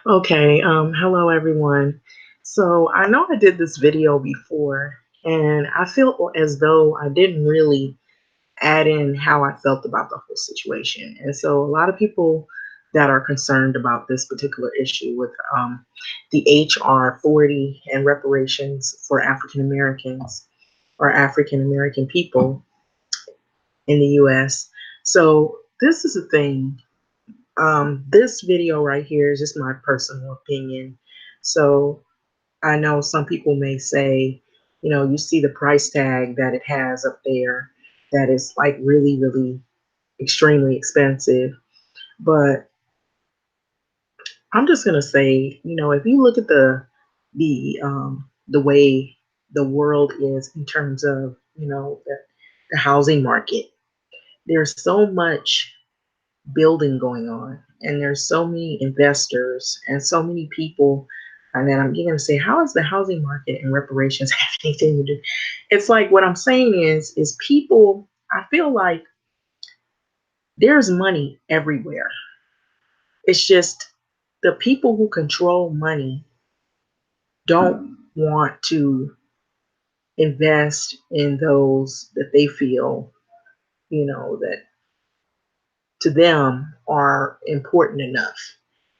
Okay, hello everyone. So I know I did this video before, and I feel as though I didn't really add in how I felt about the whole situation. And so a lot of people that are concerned about this particular issue with the HR 40 and reparations for African Americans or African American people in the US. So this is the thing. This video right here is just my personal opinion. So I know some people may say, you see the price tag that it has up there that is like really, really extremely expensive. But I'm just gonna say, if you look at the way the world is in terms of, the housing market, there's so much building going on, and there's so many investors and so many people. And then I'm going to say, how is the housing market and reparations have anything to do? It's like what I'm saying is people. I feel like there's money everywhere. It's just the people who control money don't want to invest in those that they feel, that to them are important enough.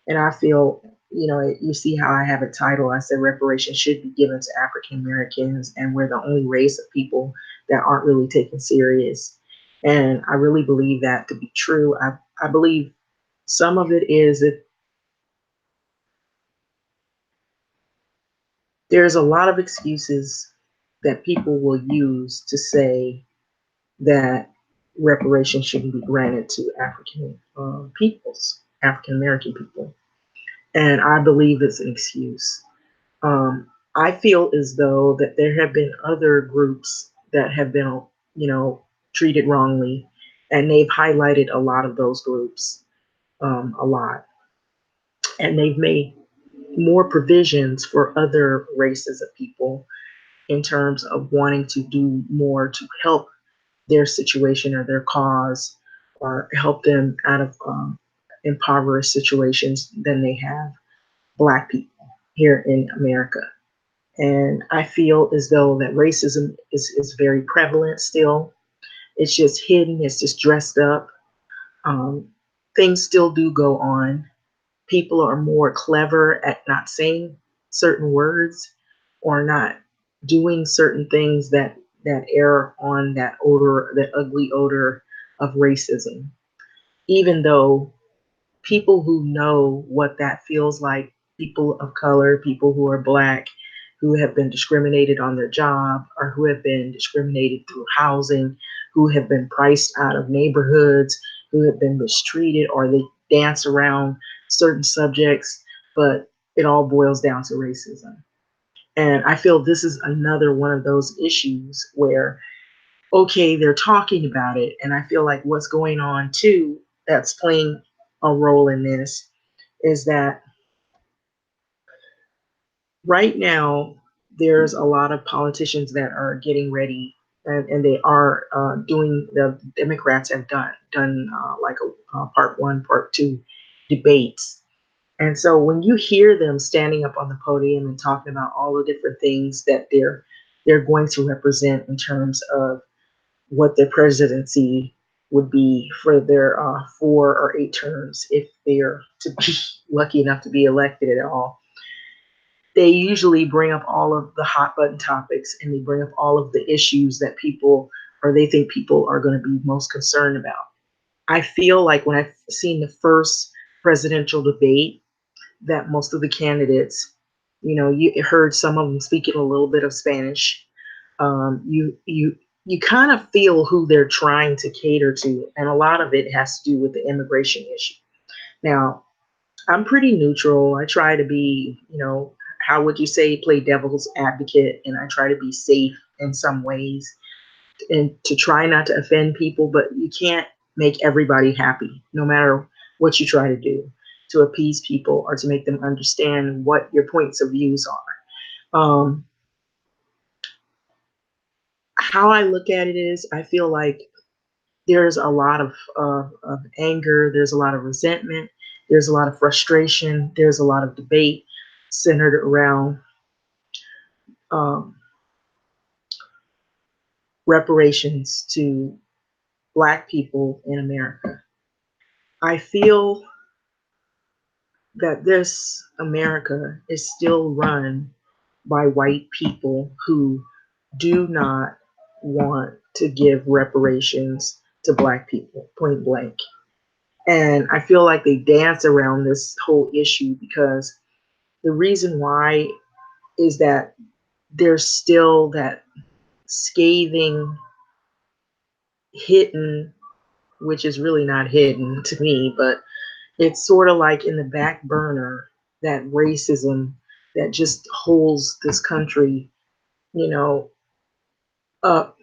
And I feel, you see how I have a title. I said reparations should be given to African Americans, and we're the only race of people that aren't really taken serious. And I really believe that to be true. I believe some of it is that there's a lot of excuses that people will use to say that reparations shouldn't be granted to African American people. And I believe it's an excuse. I feel as though that there have been other groups that have been, you know, treated wrongly, and they've highlighted a lot of those groups a lot, and they've made more provisions for other races of people in terms of wanting to do more to help their situation or their cause or help them out of impoverished situations than they have Black people here in America. And I feel as though that racism is very prevalent still. It's just hidden, it's just dressed up. Um, Things still do go on. People are more clever at not saying certain words or not doing certain things that err on that odor, that ugly odor of racism. Even though people who know what that feels like, people of color, people who are Black, who have been discriminated on their job or who have been discriminated through housing, who have been priced out of neighborhoods, who have been mistreated, or they dance around certain subjects, but it all boils down to racism. And I feel this is another one of those issues where, okay, they're talking about it. And I feel like what's going on too, that's playing a role in this, is that right now there's a lot of politicians that are getting ready, and they are doing, the Democrats have done like a part one, part two debates. And so when you hear them standing up on the podium and talking about all the different things that they're going to represent in terms of what their presidency would be for their 4 or 8 terms, if they're to be lucky enough to be elected at all, they usually bring up all of the hot button topics, and they bring up all of the issues that people, or they think people are going to be most concerned about. I feel like when I've seen the first presidential debate, that most of the candidates, you heard some of them speaking a little bit of Spanish. You kind of feel who they're trying to cater to, and a lot of it has to do with the immigration issue. Now, I'm pretty neutral. I try to be, how would you say, play devil's advocate, and I try to be safe in some ways and to try not to offend people, but you can't make everybody happy, no matter what you try to do to appease people or to make them understand what your points of views are. How I look at it is, I feel like there's a lot of anger, there's a lot of resentment, There's a lot of frustration. There's a lot of debate centered around um, reparations to Black people in America. I feel that this America is still run by white people who do not want to give reparations to Black people, point blank. And I feel like they dance around this whole issue because the reason why is that there's still that scathing, hidden, which is really not hidden to me, but it's sort of like in the back burner, that racism that just holds this country, you know, up,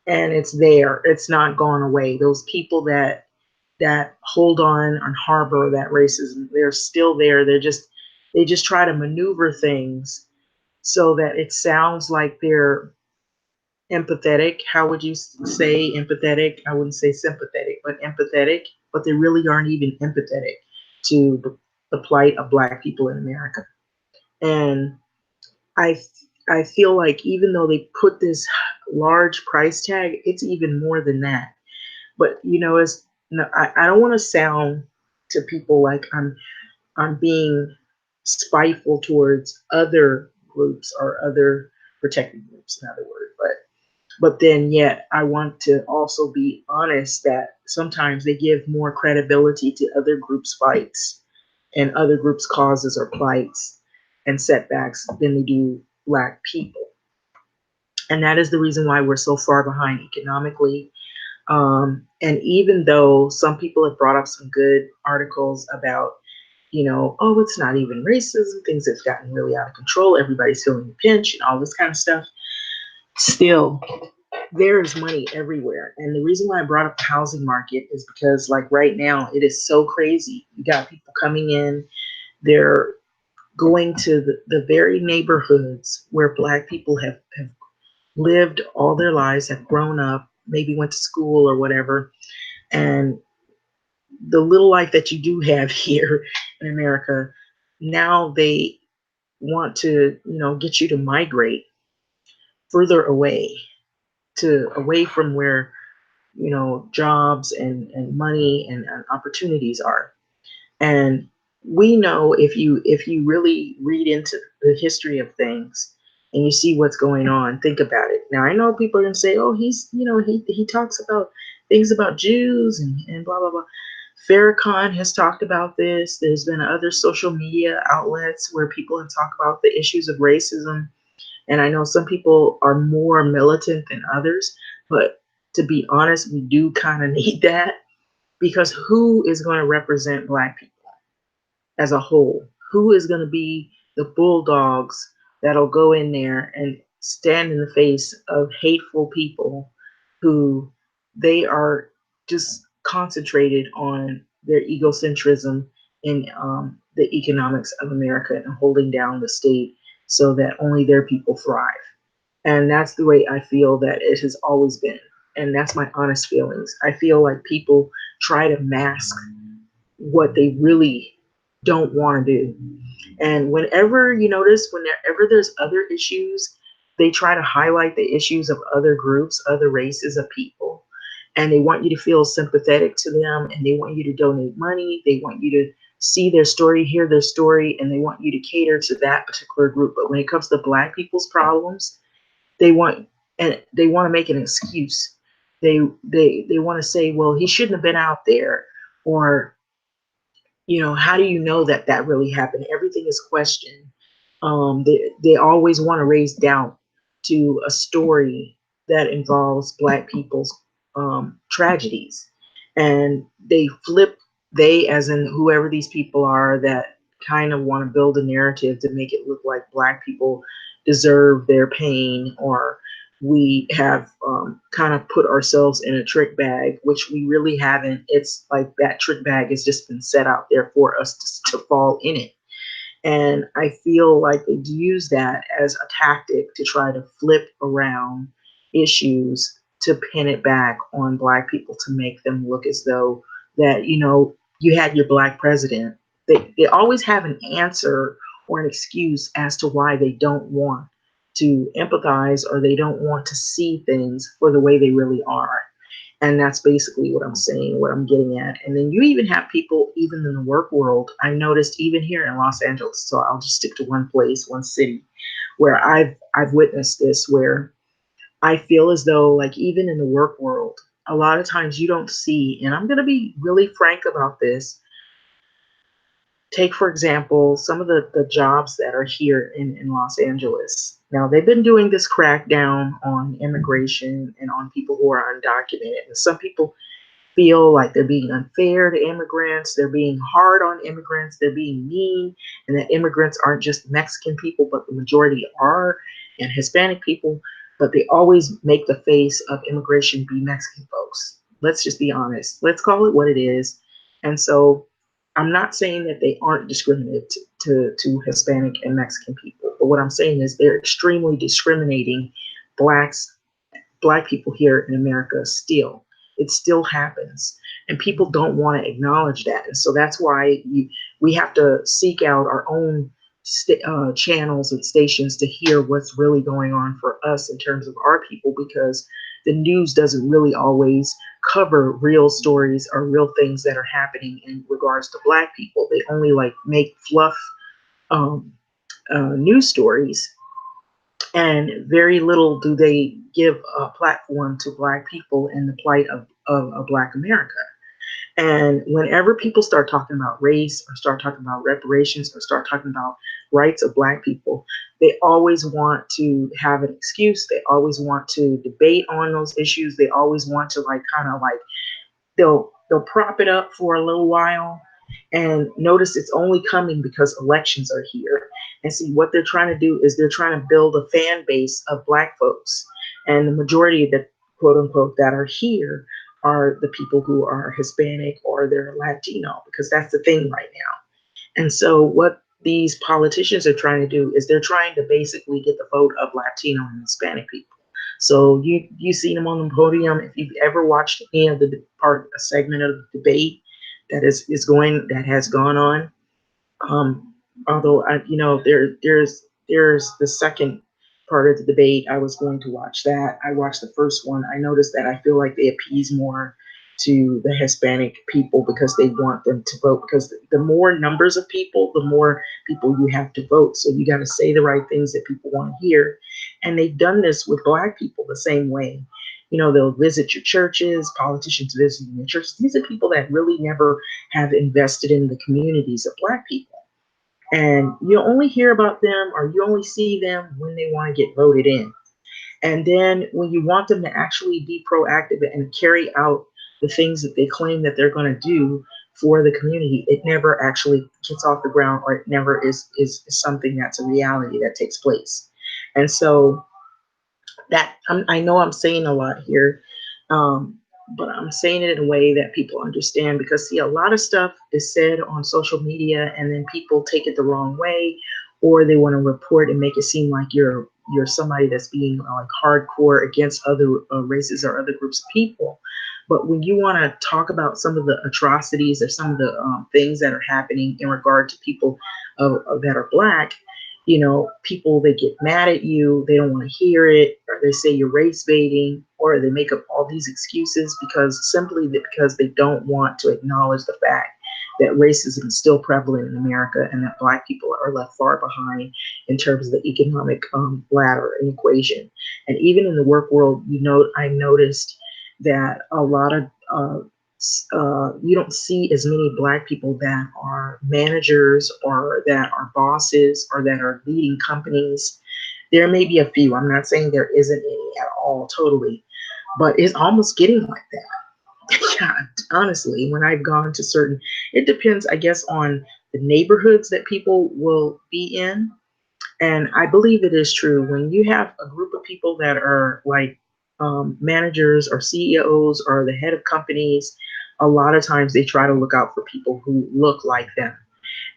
and it's there. It's not gone away. Those people that hold on and harbor that racism, they're still there. They just try to maneuver things so that it sounds like they're empathetic. How would you say empathetic? I wouldn't say sympathetic, but empathetic. But they really aren't even empathetic to the plight of Black people in America. And I I feel like even though they put this large price tag, it's even more than that. But it's no, I don't want to sound to people like I'm being spiteful towards other groups or other protected groups, in other words. But then yet I want to also be honest that sometimes they give more credibility to other groups' fights and other groups' causes or plights and setbacks than they do Black people. And that is the reason why we're so far behind economically. And even though some people have brought up some good articles about, oh, it's not even racism, things have gotten really out of control, everybody's feeling the pinch and all this kind of stuff, still, there is money everywhere. And the reason why I brought up the housing market is because, like, right now, it is so crazy. You got people coming in, they're going to the very neighborhoods where Black people have lived all their lives, have grown up, maybe went to school or whatever. And the little life that you do have here in America, now they want to, get you to migrate further away, to away from where, jobs and money and opportunities are. And we know, if you really read into the history of things and you see what's going on, think about it. Now I know people are gonna say, oh, he talks about things about Jews and blah blah blah. Farrakhan has talked about this. There's been other social media outlets where people have talked about the issues of racism. And I know some people are more militant than others, but to be honest, we do kind of need that, because who is going to represent Black people as a whole? Who is going to be the bulldogs that'll go in there and stand in the face of hateful people who they are just concentrated on their egocentrism in the economics of America and holding down the state so that only their people thrive? And that's the way I feel that it has always been. And that's my honest feelings. I feel like people try to mask what they really don't want to do. And whenever you notice, whenever there's other issues, they try to highlight the issues of other groups, other races of people. And they want you to feel sympathetic to them, and they want you to donate money. They want you to see their story, hear their story, and they want you to cater to that particular group. But when it comes to Black people's problems, they want they want to make an excuse. They want to say, well, he shouldn't have been out there, or how do you know that that really happened? Everything is questioned. They always want to raise doubt to a story that involves Black people's tragedies, and they, as in whoever these people are, that kind of want to build a narrative to make it look like Black people deserve their pain, or we have kind of put ourselves in a trick bag, which we really haven't. It's like that trick bag has just been set out there for us to fall in it. And I feel like they use that as a tactic to try to flip around issues to pin it back on Black people, to make them look as though that, You had your black president. They always have an answer or an excuse as to why they don't want to empathize or they don't want to see things for the way they really are. And that's basically what I'm saying, what I'm getting at. And then you even have people, even in the work world, I noticed even here in Los Angeles, so I'll just stick to one place, one city, where I've witnessed this, where I feel as though, like, even in the work world, a lot of times you don't see, and I'm going to be really frank about this. Take, for example, some of the jobs that are here in Los Angeles. Now, they've been doing this crackdown on immigration and on people who are undocumented. And some people feel like they're being unfair to immigrants, they're being hard on immigrants, they're being mean, and that immigrants aren't just Mexican people, but the majority are, and Hispanic people, but they always make the face of immigration be Mexican folks. Let's just be honest. Let's call it what it is. And so I'm not saying that they aren't discriminated to Hispanic and Mexican people, but what I'm saying is they're extremely discriminating blacks black people here in America still. It still happens. And people don't want to acknowledge that. And so that's why we have to seek out our own channels and stations to hear what's really going on for us in terms of our people, because the news doesn't really always cover real stories or real things that are happening in regards to black people. They only like make fluff um, news stories, and very little do they give a platform to black people and the plight of black America. And whenever people start talking about race or start talking about reparations or start talking about rights of black people, they always want to have an excuse. They always want to debate on those issues. They always want to like kind of like they'll prop it up for a little while, and notice it's only coming because elections are here. And see, what they're trying to do is they're trying to build a fan base of black folks, and the majority of the quote unquote that are here are the people who are Hispanic or they're Latino, because that's the thing right now. And so what these politicians are trying to do is they're trying to basically get the vote of Latino and Hispanic people. So you see them on the podium. If you've ever watched any of the part a segment of the debate that has gone on, um, although there's the second part of the debate. I was going to watch that. I watched the first one. I noticed that I feel like they appease more to the Hispanic people because they want them to vote. Because the more numbers of people, the more people you have to vote. So you got to say the right things that people want to hear. And they've done this with black people the same way. They'll visit your churches, politicians visiting your churches. These are people that really never have invested in the communities of black people. And you only hear about them or you only see them when they want to get voted in. And then when you want them to actually be proactive and carry out the things that they claim that they're going to do for the community, it never actually gets off the ground, or it never is something that's a reality that takes place. And so that I know I'm saying a lot here, um, but I'm saying it in a way that people understand, because see, a lot of stuff is said on social media and then people take it the wrong way, or they want to report and make it seem like you're somebody that's being like hardcore against other races or other groups of people. But when you want to talk about some of the atrocities or some of the things that are happening in regard to people that are black, people, they get mad at you, they don't want to hear it, or they say you're race baiting, or they make up all these excuses because they don't want to acknowledge the fact that racism is still prevalent in America and that black people are left far behind in terms of the economic ladder and equation. And even in the work world, I noticed that a lot of you don't see as many black people that are managers or that are bosses or that are leading companies. There may be a few. I'm not saying there isn't any at all, totally, but it's almost getting like that. Yeah, honestly, when I've gone to it depends, I guess, on the neighborhoods that people will be in. And I believe it is true when you have a group of people that are like managers or CEOs or the head of companies. A lot of times they try to look out for people who look like them,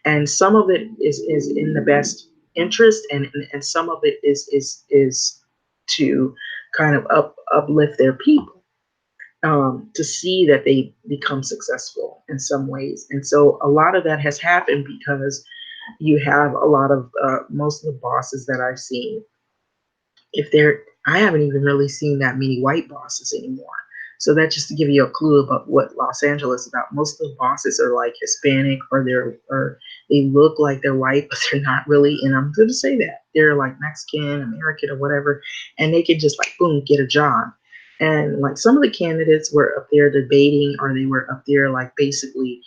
and some of it is in the best interest, and some of it is to kind of uplift their people. to see that they become successful in some ways. And so a lot of that has happened because you have a lot of most of the bosses that I've seen, if they're I haven't even really seen that many white bosses anymore. So that just to give you a clue about what Los Angeles is about. Most of the bosses are like Hispanic, or they look like they're white, but they're not really. And I'm going to say that they're like Mexican, American, or whatever, and they can just like boom get a job. And like some of the candidates were up there debating, or they were up there like basically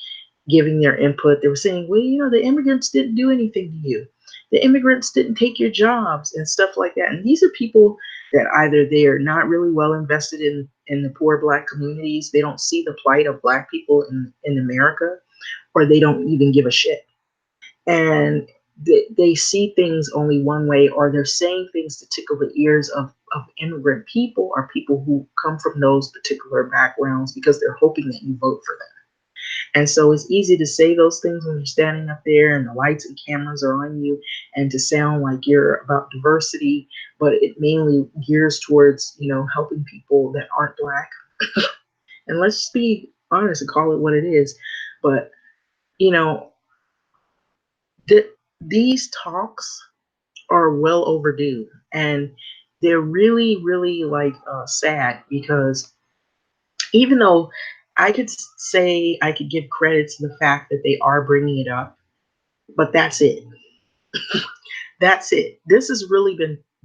giving their input. They were saying, well, the immigrants didn't do anything to you. The immigrants didn't take your jobs and stuff like that. And these are people that either they are not really well invested in the poor black communities, they don't see the plight of black people in America, or they don't even give a shit. And they see things only one way, or they're saying things to tickle the ears of immigrant people, or people who come from those particular backgrounds, because they're hoping that you vote for them. And so it's easy to say those things when you're standing up there and the lights and cameras are on you, and to sound like you're about diversity, but it mainly gears towards, helping people that aren't black. And let's just be honest and call it what it is. But, you know, th- these talks are well overdue. And they're really, really like sad, because even though I could say I could give credit to the fact that they are bringing it up, but that's it. That's it. This has really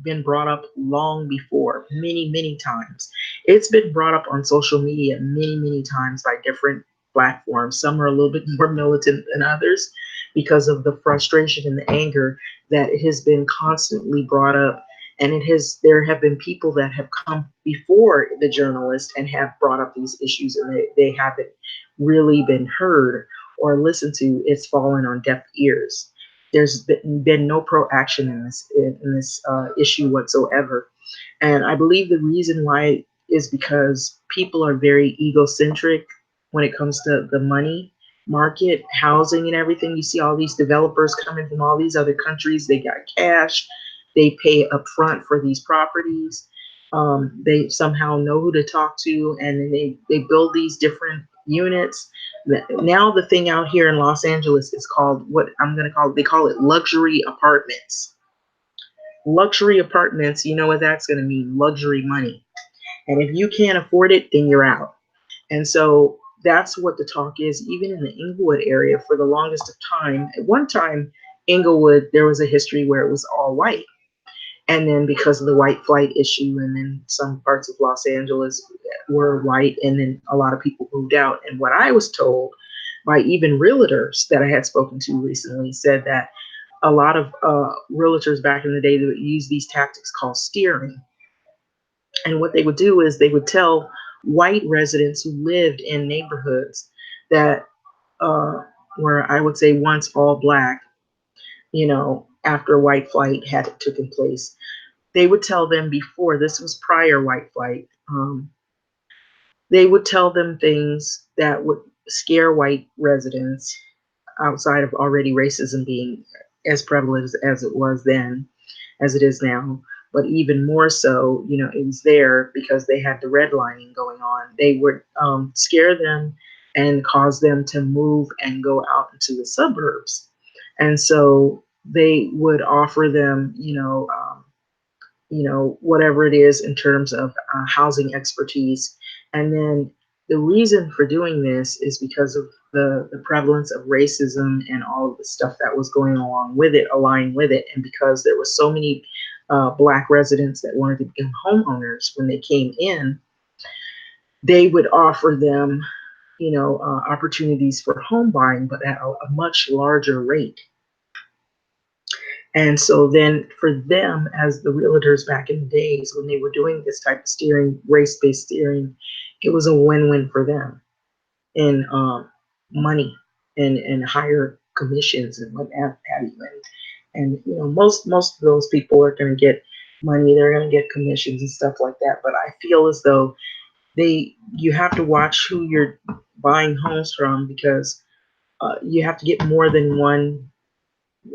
been brought up long before, many, many times. It's been brought up on social media many, many times by different platforms. Some are a little bit more militant than others, because of the frustration and the anger that it has been constantly brought up. And there have been people that have come before the journalist and have brought up these issues, and they haven't really been heard or listened to. It's fallen on deaf ears. There's been no proaction in this issue whatsoever. And I believe the reason why is because people are very egocentric when it comes to the money market, housing, and everything. You see all these developers coming from all these other countries. They got cash. They pay upfront for these properties. They somehow know who to talk to, and then they build these different units. Now the thing out here in Los Angeles is called, what I'm going to call, they call it luxury apartments. Luxury apartments, you know what that's going to mean? Luxury money. And if you can't afford it, then you're out. And so that's what the talk is, even in the Inglewood area for the longest of time. At one time, Inglewood, there was a history where it was all white. And then because of the white flight issue, and then some parts of Los Angeles were white, and then a lot of people moved out. And what I was told by even realtors that I had spoken to recently said that a lot of realtors back in the day that would use these tactics called steering. And what they would do is they would tell white residents who lived in neighborhoods that were, I would say, once all black, after white flight had taken place. They would tell them, before this was prior white flight, they would tell them things that would scare white residents, outside of already racism being as prevalent as it was then, as it is now. But even more so, it was there because they had the redlining going on. They would scare them and cause them to move and go out into the suburbs. And so they would offer them, whatever it is in terms of housing expertise. And then the reason for doing this is because of the prevalence of racism and all of the stuff that was going along with it, aligned with it. And because there were so many black residents that wanted to become homeowners when they came in, they would offer them, opportunities for home buying, but at a much larger rate. And so then for them, as the realtors back in the days when they were doing this type of steering, race-based steering, it was a win-win for them in money and higher commissions and what have you. And most of those people are going to get money. They're going to get commissions and stuff like that. But I feel as though you have to watch who you're buying homes from, because you have to get more than one.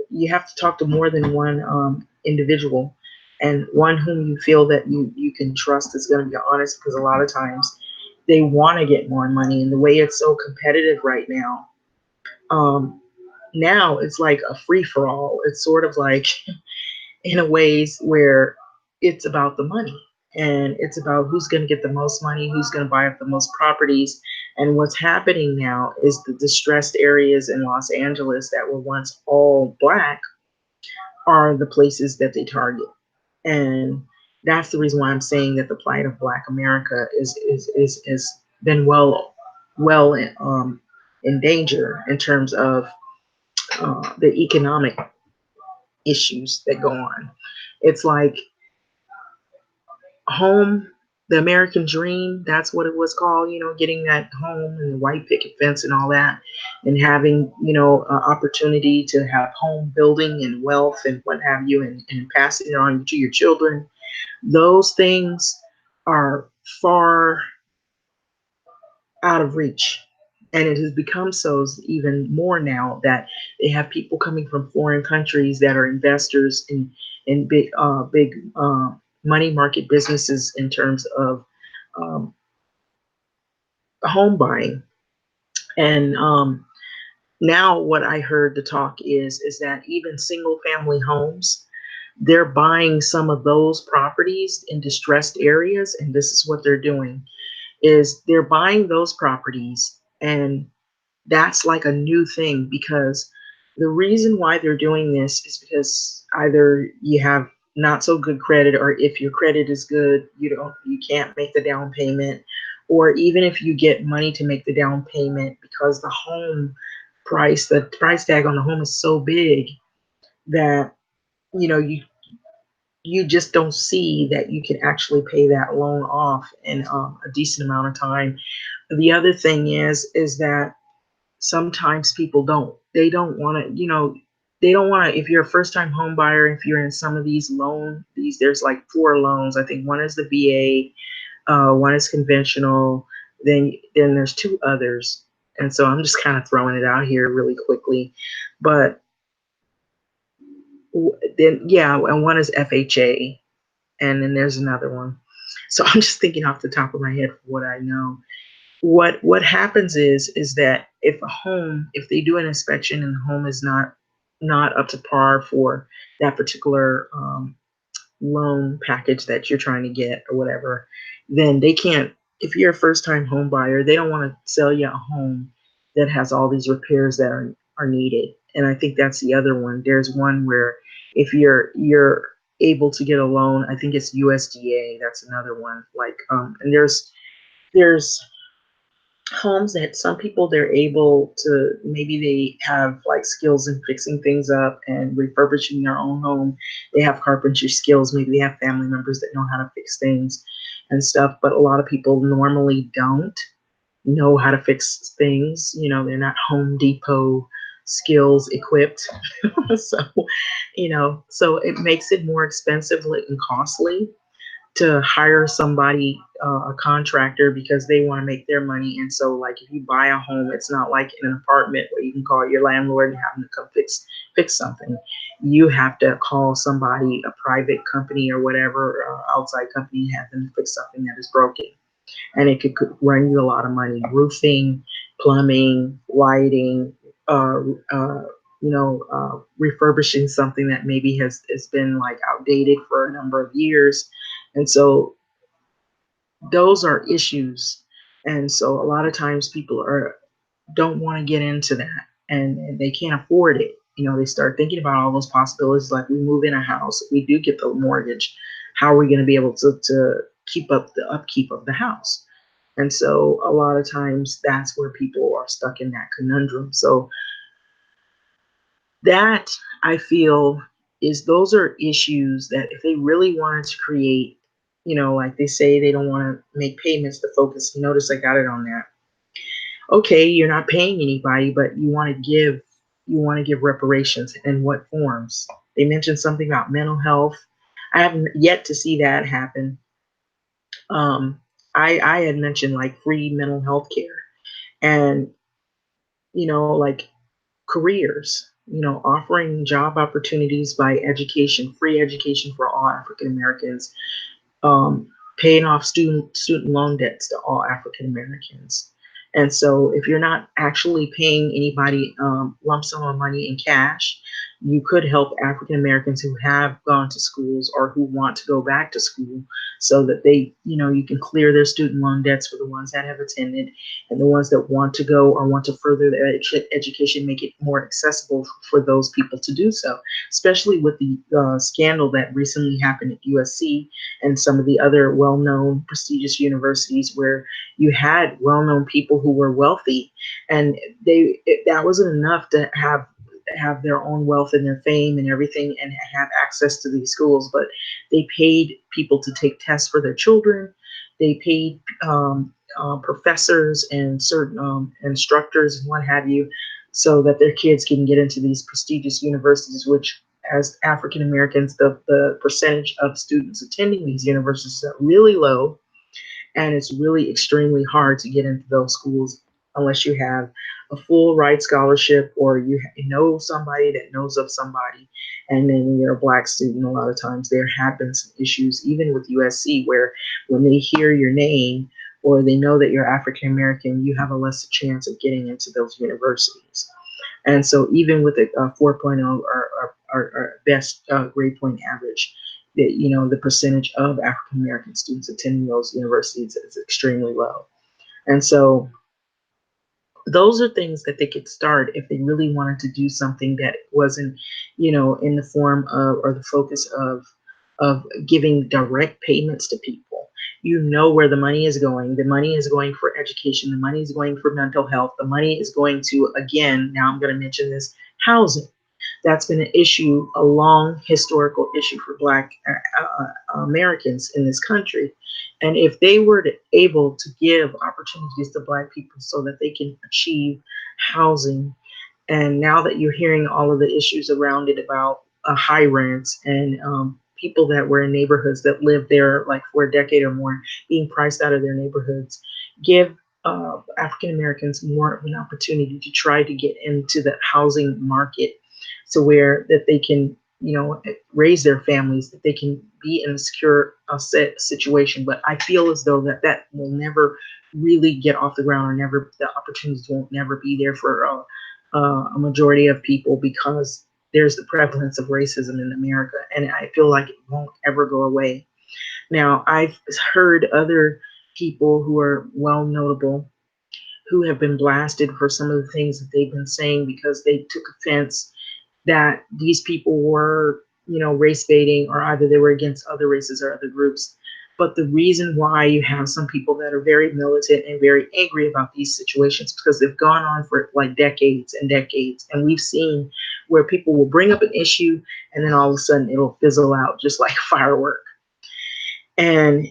You have to talk to more than one individual, and one whom you feel that you can trust is going to be honest, because a lot of times They want to get more money, and the way it's so competitive right now, um, now it's like a free for all. It's sort of like in a ways where it's about the money, and it's about who's going to get the most money, who's going to buy up the most properties. And what's happening now is the distressed areas in Los Angeles that were once all black are the places that they target. And that's the reason why I'm saying that the plight of Black America is been well in danger in terms of the economic issues that go on. It's like home, the American dream. That's what it was called. Getting that home and the white picket fence and all that, and having opportunity to have home building and wealth and what have you, and passing it on to your children. Those things are far out of reach. And it has become so even more now that they have people coming from foreign countries that are investors in big money market businesses in terms of um, home buying. And now what I heard the talk is that even single family homes, they're buying some of those properties in distressed areas, and this is what they're doing is they're buying those properties, and that's like a new thing because the reason why they're doing this is because either you have not so good credit, or if your credit is good, you can't make the down payment, or even if you get money to make the down payment, because the price tag on the home is so big that you know you you just don't see that you can actually pay that loan off in a decent amount of time. The other thing is that sometimes people they don't want to, they don't want to. If you're a first time home buyer, if you're in some of these there's like four loans. I think one is the VA, one is conventional, then there's two others. And so I'm just kind of throwing it out here really quickly, but then yeah, and one is FHA, and then there's another one. So I'm just thinking off the top of my head for what I know. What happens is that if they do an inspection and the home is not up to par for that particular loan package that you're trying to get or whatever, then they can't. If you're a first time home buyer, they don't want to sell you a home that has all these repairs that are needed. And I think that's the other one. There's one where if you're able to get a loan, I think it's USDA. That's another one. Like and there's homes that some people, they're able to, maybe they have like skills in fixing things up and refurbishing their own home. They have carpentry skills, maybe they have family members that know how to fix things and stuff, but a lot of people normally don't know how to fix things. They're not Home Depot skills equipped. So so it makes it more expensive and costly to hire somebody, a contractor, because they want to make their money. And so, like, if you buy a home, it's not like in an apartment where you can call your landlord and have them to come fix something. You have to call somebody, a private company or whatever, outside company, and have them fix something that is broken. And it could run you a lot of money. Roofing, plumbing, lighting, uh, uh, refurbishing something that maybe has been like outdated for a number of years. And so those are issues. And so a lot of times people don't want to get into that, and they can't afford it. They start thinking about all those possibilities, like we move in a house, if we do get the mortgage, how are we going to be able to keep up the upkeep of the house? And so a lot of times that's where people are stuck in that conundrum. So that, I feel, is those are issues that if they really wanted to create, like they say they don't want to make payments to focus. Notice I got it on that. Okay, you're not paying anybody, but you want to give reparations. In what forms? They mentioned something about mental health. I haven't yet to see that happen. Um, I had mentioned like free mental health care, and like careers, offering job opportunities by education, free education for all African Americans. paying off student loan debts to all African Americans. And so, if you're not actually paying anybody lump sum of money in cash, you could help African Americans who have gone to schools or who want to go back to school, so that you can clear their student loan debts for the ones that have attended, and the ones that want to go or want to further their education, make it more accessible for those people to do so, especially with the scandal that recently happened at USC and some of the other well-known prestigious universities, where you had well-known people who were wealthy, and that wasn't enough to have their own wealth and their fame and everything and have access to these schools, but they paid people to take tests for their children. They paid professors and certain instructors and what have you, so that their kids can get into these prestigious universities, which, as African Americans, the percentage of students attending these universities is really low, and it's really extremely hard to get into those schools unless you have a full ride scholarship, or you know somebody that knows of somebody. And then when you're a black student, a lot of times there have been some issues, even with USC, where when they hear your name or they know that you're African American, you have a lesser chance of getting into those universities. And so, even with a 4.0 or best grade point average, the percentage of African American students attending those universities is extremely low. And so, those are things that they could start if they really wanted to do something that wasn't, in the form of, or the focus of giving direct payments to people. You know where the money is going. The money is going for education. The money is going for mental health. The money is going to, again, now I'm going to mention this, housing. That's been an issue, a long historical issue for Black Americans in this country. And if they were able to give opportunities to Black people so that they can achieve housing, and now that you're hearing all of the issues around it about high rents and people that were in neighborhoods that lived there like for a decade or more being priced out of their neighborhoods, give African Americans more of an opportunity to try to get into the housing market, to where that they can, raise their families, that they can be in a secure set situation. But I feel as though that will never really get off the ground, or never, the opportunities won't never be there for a majority of people, because there's the prevalence of racism in America, and I feel like it won't ever go away. Now, I've heard other people who are well notable who have been blasted for some of the things that they've been saying, because they took offense that these people were, race baiting, or either they were against other races or other groups. But the reason why you have some people that are very militant and very angry about these situations, because they've gone on for like decades and decades. And we've seen where people will bring up an issue and then all of a sudden it'll fizzle out just like a firework. And,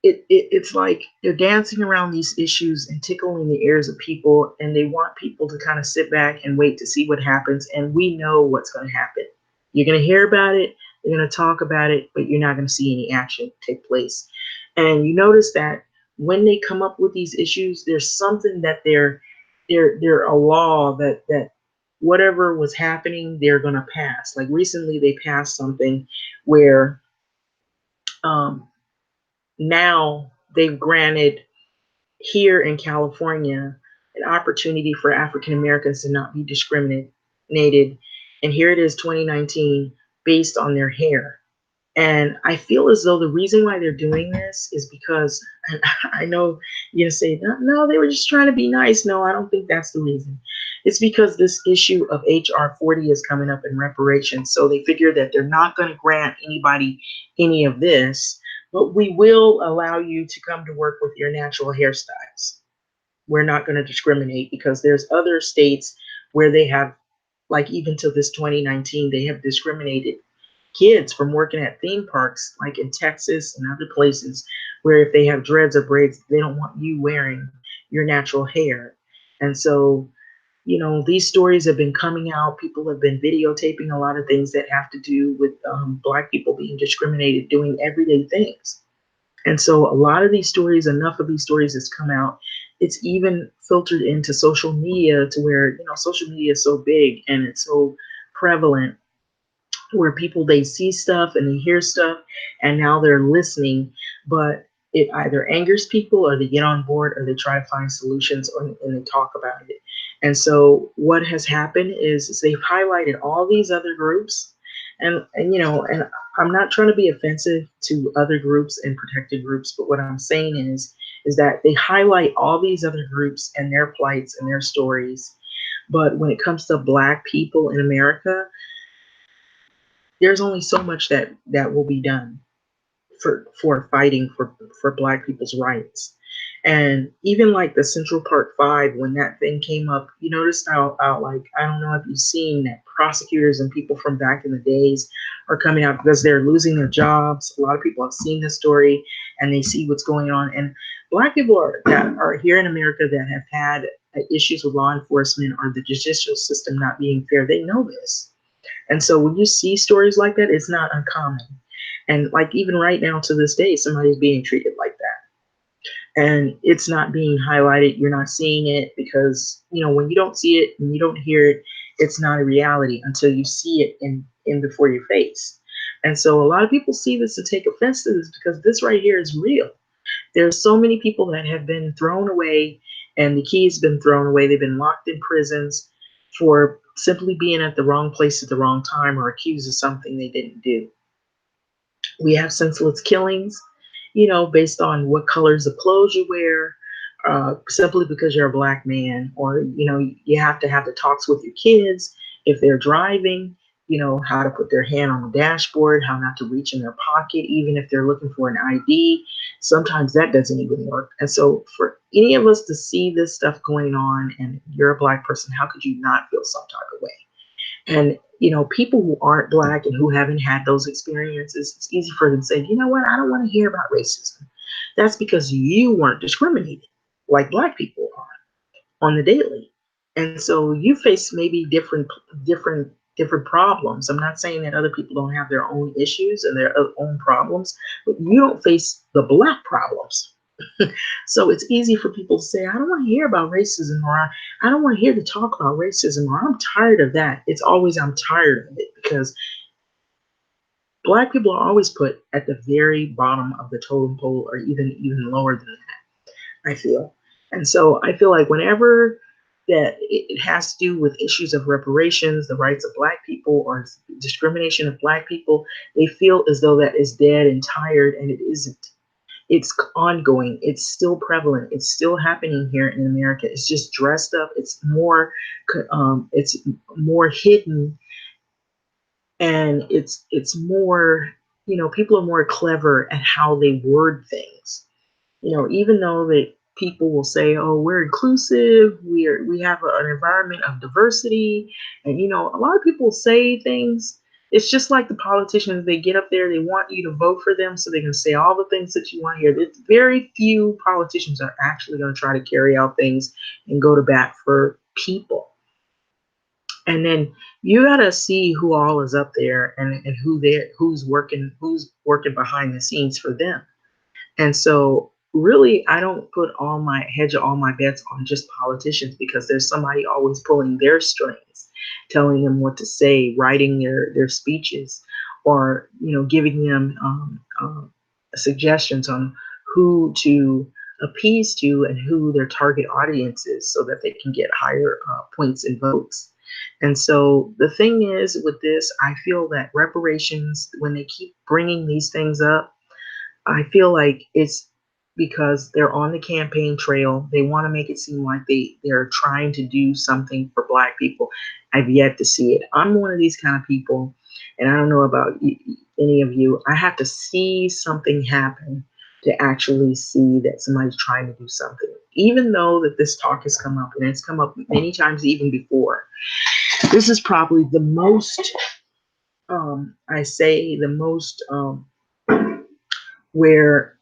it's like they're dancing around these issues and tickling the ears of people, and they want people to kind of sit back and wait to see what happens. And we know what's going to happen. You're going to hear about it, you're going to talk about it, but you're not going to see any action take place. And you notice that when they come up with these issues, there's something that they're a law that whatever was happening, they're going to pass. Like recently, they passed something where um, now they've granted here in California an opportunity for African Americans to not be discriminated. And here it is, 2019, based on their hair. And I feel as though the reason why they're doing this is because, and I know you're going to say, no, no, they were just trying to be nice. No, I don't think that's the reason. It's because this issue of HR 40 is coming up in reparations. So they figure that they're not going to grant anybody any of this, but we will allow you to come to work with your natural hairstyles. We're not going to discriminate, because there's other states where they have, like even to this 2019, they have discriminated kids from working at theme parks, like in Texas and other places, where if they have dreads or braids, they don't want you wearing your natural hair. And so, these stories have been coming out. People have been videotaping a lot of things that have to do with Black people being discriminated, doing everyday things. And so, a lot of these stories, enough of these stories has come out. It's even filtered into social media, to where, social media is so big and it's so prevalent, where people, they see stuff and they hear stuff and now they're listening, but it either angers people or they get on board or they try to find solutions and they talk about it. And so what has happened is they've highlighted all these other groups, and and I'm not trying to be offensive to other groups and protected groups, but what I'm saying is that they highlight all these other groups and their plights and their stories, but when it comes to black people in America, there's only so much that will be done for fighting for black people's rights. And even like the Central Park Five, when that thing came up, you noticed how like, I don't know if you've seen that prosecutors and people from back in the days are coming out because they're losing their jobs. A lot of people have seen the story and they see what's going on. And black people that are here in America that have had issues with law enforcement or the judicial system not being fair, they know this. And so when you see stories like that, it's not uncommon. And like even right now to this day, somebody's being treated like that. And it's not being highlighted. You're not seeing it because, when you don't see it and you don't hear it, it's not a reality until you see it in before your face. And so a lot of people see this and take offense to this because this right here is real. There's so many people that have been thrown away and the key's been thrown away. They've been locked in prisons for simply being at the wrong place at the wrong time or accused of something they didn't do. We have senseless killings, based on what colors of clothes you wear, simply because you're a black man, or, you have to have the talks with your kids if they're driving, how to put their hand on the dashboard, how not to reach in their pocket, even if they're looking for an ID. Sometimes that doesn't even work. And so for any of us to see this stuff going on and you're a black person, how could you not feel some type of way? And people who aren't black and who haven't had those experiences, it's easy for them to say, you know what, I don't want to hear about racism. That's because you weren't discriminated like black people are on the daily. And so you face maybe different problems. I'm not saying that other people don't have their own issues and their own problems, but you don't face the black problems. So it's easy for people to say, I don't want to hear about racism, or I don't want to hear the talk about racism, or I'm tired of that. It's always, I'm tired of it, because black people are always put at the very bottom of the totem pole, or even lower than that, I feel. And so I feel like whenever that it has to do with issues of reparations, the rights of black people, or discrimination of black people, they feel as though that is dead and tired, and it isn't. It's ongoing. It's still prevalent. It's still happening here in America. It's just dressed up. It's more hidden, and it's more. People are more clever at how they word things. Even though that people will say, "Oh, we're inclusive. We have an environment of diversity," and a lot of people say things. It's just like the politicians. They get up there, they want you to vote for them so they can say all the things that you want to hear. There's very few politicians are actually going to try to carry out things and go to bat for people. And then you got to see who all is up there, and who's working behind the scenes for them. And so really, I don't put all my bets on just politicians, because there's somebody always pulling their strings, telling them what to say, writing their speeches, or giving them suggestions on who to appease to and who their target audience is, so that they can get higher points and votes. And so the thing is with this, I feel that reparations, when they keep bringing these things up, I feel like it's because they're on the campaign trail. They want to make it seem like they're trying to do something for black people. I've yet to see it. I'm one of these kind of people, and I don't know about any of you. I have to see something happen to actually see that somebody's trying to do something. Even though that this talk has come up, and it's come up many times even before, this is probably the most, I say the most, where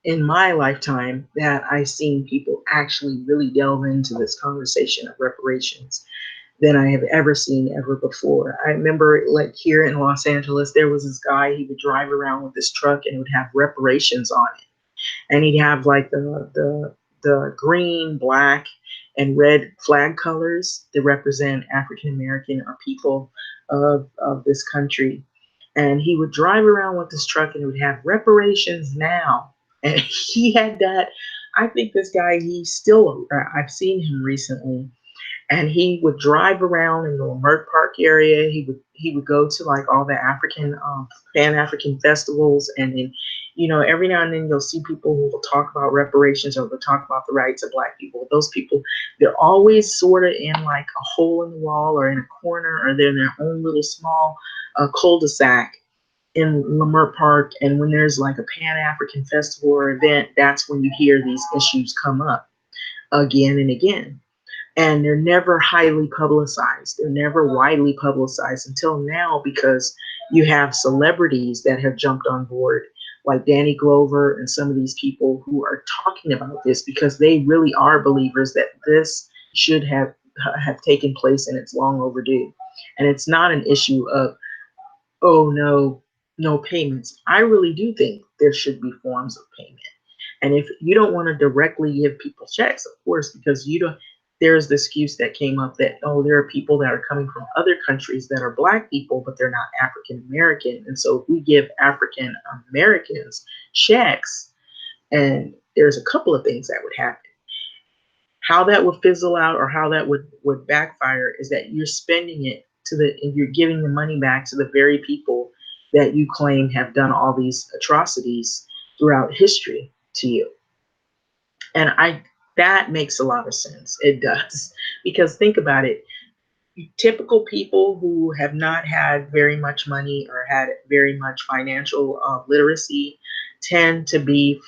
in my lifetime that I've seen people actually really delve into this conversation of reparations than I have ever seen ever before. I remember, like, here in Los Angeles, there was this guy. He would drive around with this truck and it would have reparations on it, and he'd have like the green, black, and red flag colors that represent African American or people of this country. And he would drive around with this truck and it would have reparations now. And he had that. I think this guy, he's still, I've seen him recently, and he would drive around in the Lamert Park area. He would go to like all the African Pan African festivals, and then every now and then you'll see people who will talk about reparations or they'll talk about the rights of Black people. Those people, they're always sort of in like a hole in the wall or in a corner, or they're in their own little small cul-de-sac in Lamert Park. And when there's like a Pan African festival or event, that's when you hear these issues come up again and again, and they're never highly publicized. They're never widely publicized until now, because you have celebrities that have jumped on board, like Danny Glover and some of these people who are talking about this because they really are believers that this should have taken place and it's long overdue. And it's not an issue of, oh no, no payments. I really do think there should be forms of payment. And if you don't want to directly give people checks, of course, because you don't, there's the excuse that came up that, oh, there are people that are coming from other countries that are Black people, but they're not African American. And so if we give African Americans checks, and there's a couple of things that would happen. How that would fizzle out, or how that would backfire, is that you're spending it you're giving the money back to the very people that you claim have done all these atrocities throughout history to you. And that makes a lot of sense. It does. Because think about it. Typical people who have not had very much money or had very much financial literacy tend to be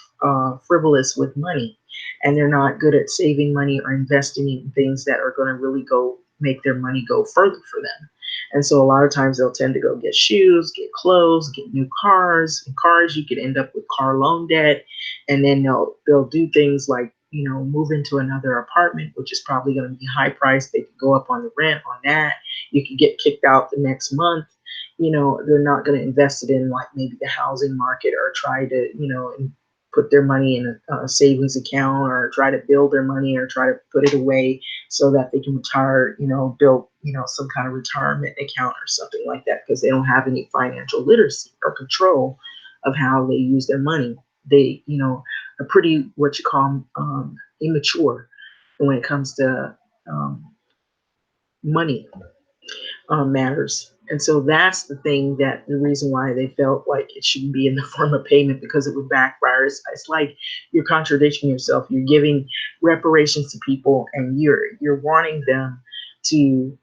frivolous with money, and they're not good at saving money or investing in things that are going to really go make their money go further for them. And so a lot of times they'll tend to go get shoes, get clothes, get new cars. In cars, you could end up with car loan debt, and then they'll do things like move into another apartment, which is probably going to be high priced. They could go up on the rent on that. You could get kicked out the next month. They're not going to invest it in like maybe the housing market, or try to put their money in a savings account, or try to build their money, or try to put it away so that they can retire, build some kind of retirement account or something like that, because they don't have any financial literacy or control of how they use their money. They are pretty, what you call, immature when it comes to money matters. And so that's the reason why they felt like it shouldn't be in the form of payment, because it would backfire. It's like you're contradicting yourself. You're giving reparations to people, and you're wanting them to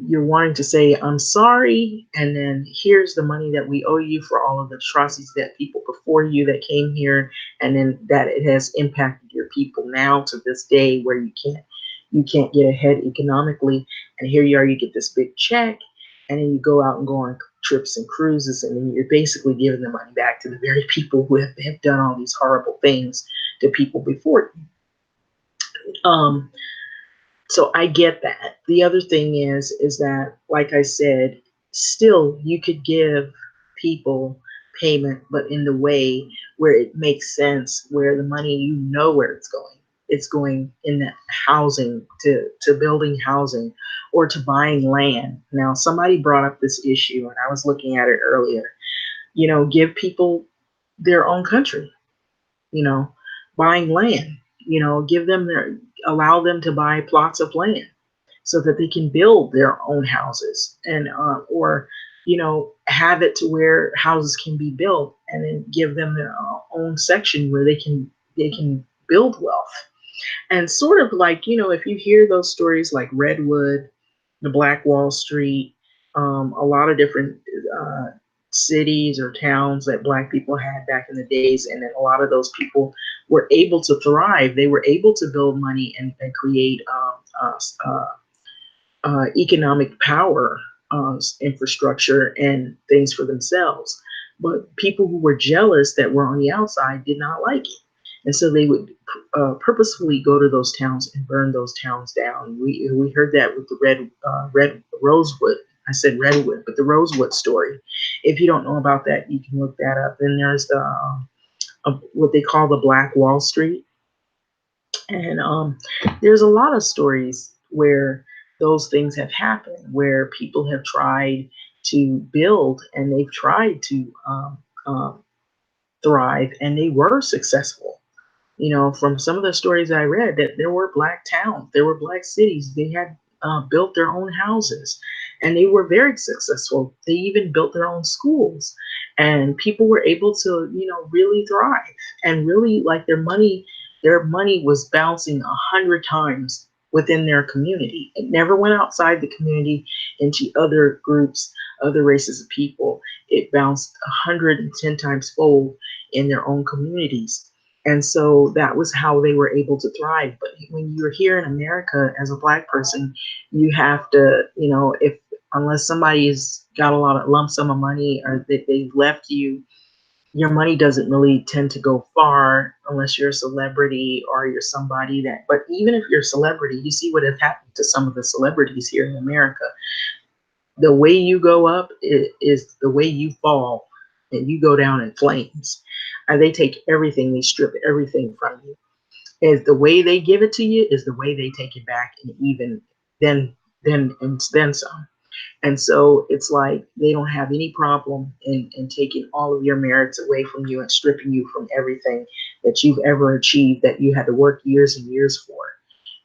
you're wanting to say, I'm sorry, and then here's the money that we owe you for all of the atrocities that people before you that came here, and then that it has impacted your people now to this day, where you can't get ahead economically. And here you are, you get this big check, and then you go out and go on trips and cruises, and then you're basically giving the money back to the very people who have done all these horrible things to people before you. So I get that. The other thing is that, like I said, still you could give people payment, but in the way where it makes sense, where the money, where it's going. It's going in that housing, to building housing, or to buying land. Now, somebody brought up this issue, and I was looking at it earlier. Give people their own country, buying land, allow them to buy plots of land so that they can build their own houses, and or have it to where houses can be built, and then give them their own section where they can build wealth. And sort of like, if you hear those stories like Redwood, the Black Wall Street, a lot of different cities or towns that Black people had back in the days, and then a lot of those people were able to thrive. They were able to build money and create economic power, infrastructure, and things for themselves. But people who were jealous that were on the outside did not like it. And so they would purposefully go to those towns and burn those towns down. We heard that with the red Rosewood. I said Redwood, but the Rosewood story. If you don't know about that, you can look that up. And there's the what they call the Black Wall Street. And there's a lot of stories where those things have happened, where people have tried to build and they've tried to thrive and they were successful. You know, from some of the stories I read, that there were black towns, there were black cities. They had built their own houses, and they were very successful. They even built their own schools, and people were able to, you know, really thrive and really like their money was bouncing 100 times within their community. It never went outside the community into other groups, other races of people. It bounced 110 times fold in their own communities, and so that was how they were able to thrive. But when you're here in America as a black person, you have to, you know, if unless somebody's got a lot of lump sum of money or that they've left you, your money doesn't really tend to go far unless you're a celebrity or you're somebody that. But even if you're a celebrity, you see what has happened to some of the celebrities here in America. The way you go up is the way you fall, and you go down in flames. And they take everything, they strip everything from you. Is the way they give it to you is the way they take it back, and even then, then some. And so it's like they don't have any problem in taking all of your merits away from you and stripping you from everything that you've ever achieved that you had to work years and years for.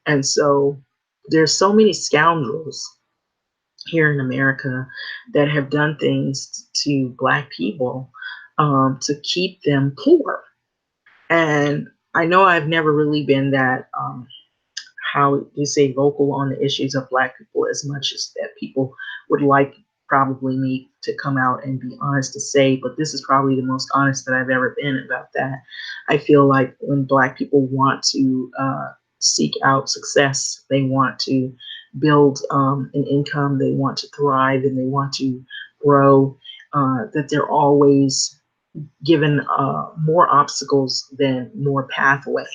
And so there's so many scoundrels here in America that have done things to Black people to keep them poor. And I know I've never really been that how you say vocal on the issues of black people as much as that people would like probably me to come out and be honest to say, but this is probably the most honest that I've ever been about that. I feel like when black people want to seek out success, they want to build an income, they want to thrive, and they want to grow, that they're always given more obstacles than more pathway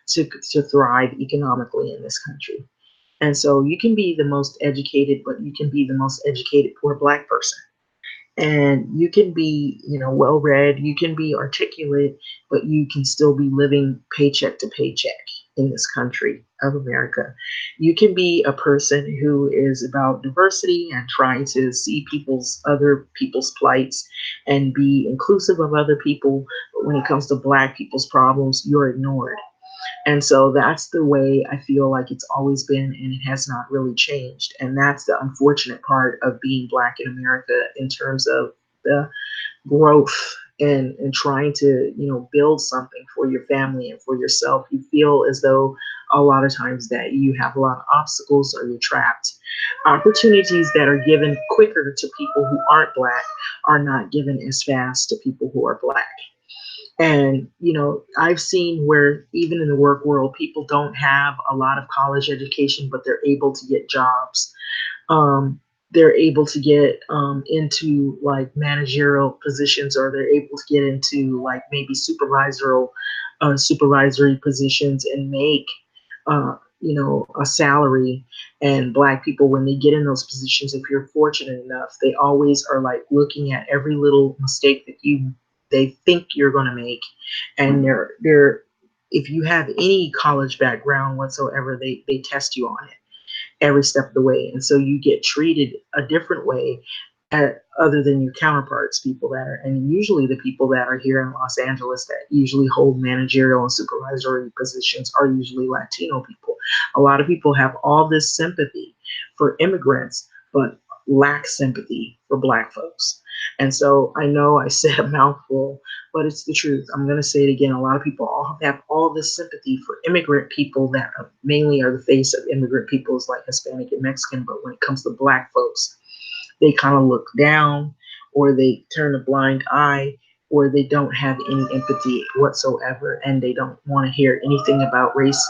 to thrive economically in this country. And so you can be the most educated, but you can be the most educated poor black person. And you can be, you know, well read, you can be articulate, but you can still be living paycheck to paycheck in this country of America. You can be a person who is about diversity and trying to see other people's plights and be inclusive of other people, but when it comes to black people's problems, you're ignored. And so that's the way I feel like it's always been, and it has not really changed. And that's the unfortunate part of being Black in America in terms of the growth and trying to, you know, build something for your family and for yourself. You feel as though a lot of times that you have a lot of obstacles or you're trapped. Opportunities that are given quicker to people who aren't Black are not given as fast to people who are Black. And, you know, I've seen where even in the work world, people don't have a lot of college education, but they're able to get jobs. They're able to get into like managerial positions, or they're able to get into like maybe supervisory positions and make, you know, a salary. And black people, when they get in those positions, if you're fortunate enough, they always are like looking at every little mistake that they think you're going to make, and they're if you have any college background whatsoever, they test you on it every step of the way. And so you get treated a different way other than your counterparts, people that are, and usually the people that are here in Los Angeles that usually hold managerial and supervisory positions are usually Latino people. A lot of people have all this sympathy for immigrants, but lack sympathy for Black folks. And so I know I said a mouthful, but it's the truth. I'm going to say it again. A lot of people have all this sympathy for immigrant people that mainly are the face of immigrant peoples like Hispanic and Mexican. But when it comes to Black folks, they kind of look down, or they turn a blind eye, or they don't have any empathy whatsoever, and they don't want to hear anything about race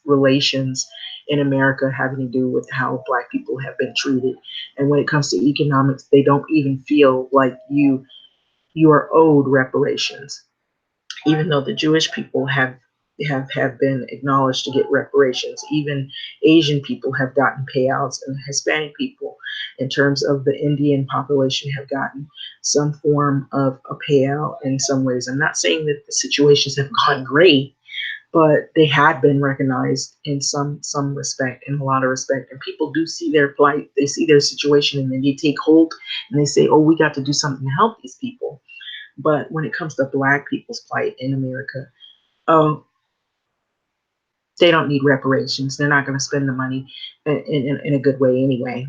relations in America having to do with how Black people have been treated. And when it comes to economics, they don't even feel like you are owed reparations, even though the Jewish people have been acknowledged to get reparations. Even Asian people have gotten payouts, and Hispanic people, in terms of the Indian population, have gotten some form of a payout in some ways. I'm not saying that the situations have gone great, but they had been recognized in some respect, in a lot of respect, and people do see their plight, they see their situation, and then they take hold and they say, oh, we got to do something to help these people. But when it comes to Black people's plight in America, oh, they don't need reparations. They're not going to spend the money in a good way anyway,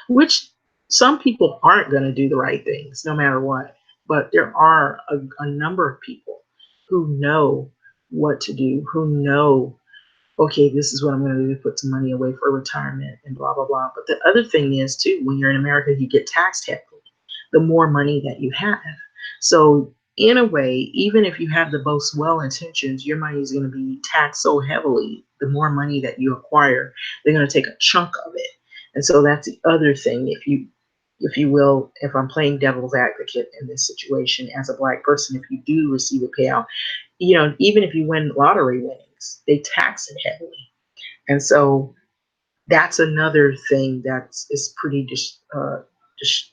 which some people aren't going to do the right things no matter what. But there are a number of people who know what to do, who know, okay, this is what I'm going to do to put some money away for retirement and blah, blah, blah. But the other thing is, too, when you're in America, you get taxed heavily the more money that you have. So, in a way, even if you have the most well intentions, your money is going to be taxed so heavily. The more money that you acquire, they're going to take a chunk of it. And so that's the other thing. If you will, if I'm playing devil's advocate in this situation as a Black person, if you do receive a payout, even if you win lottery winnings, they tax it heavily. And so that's another thing that is pretty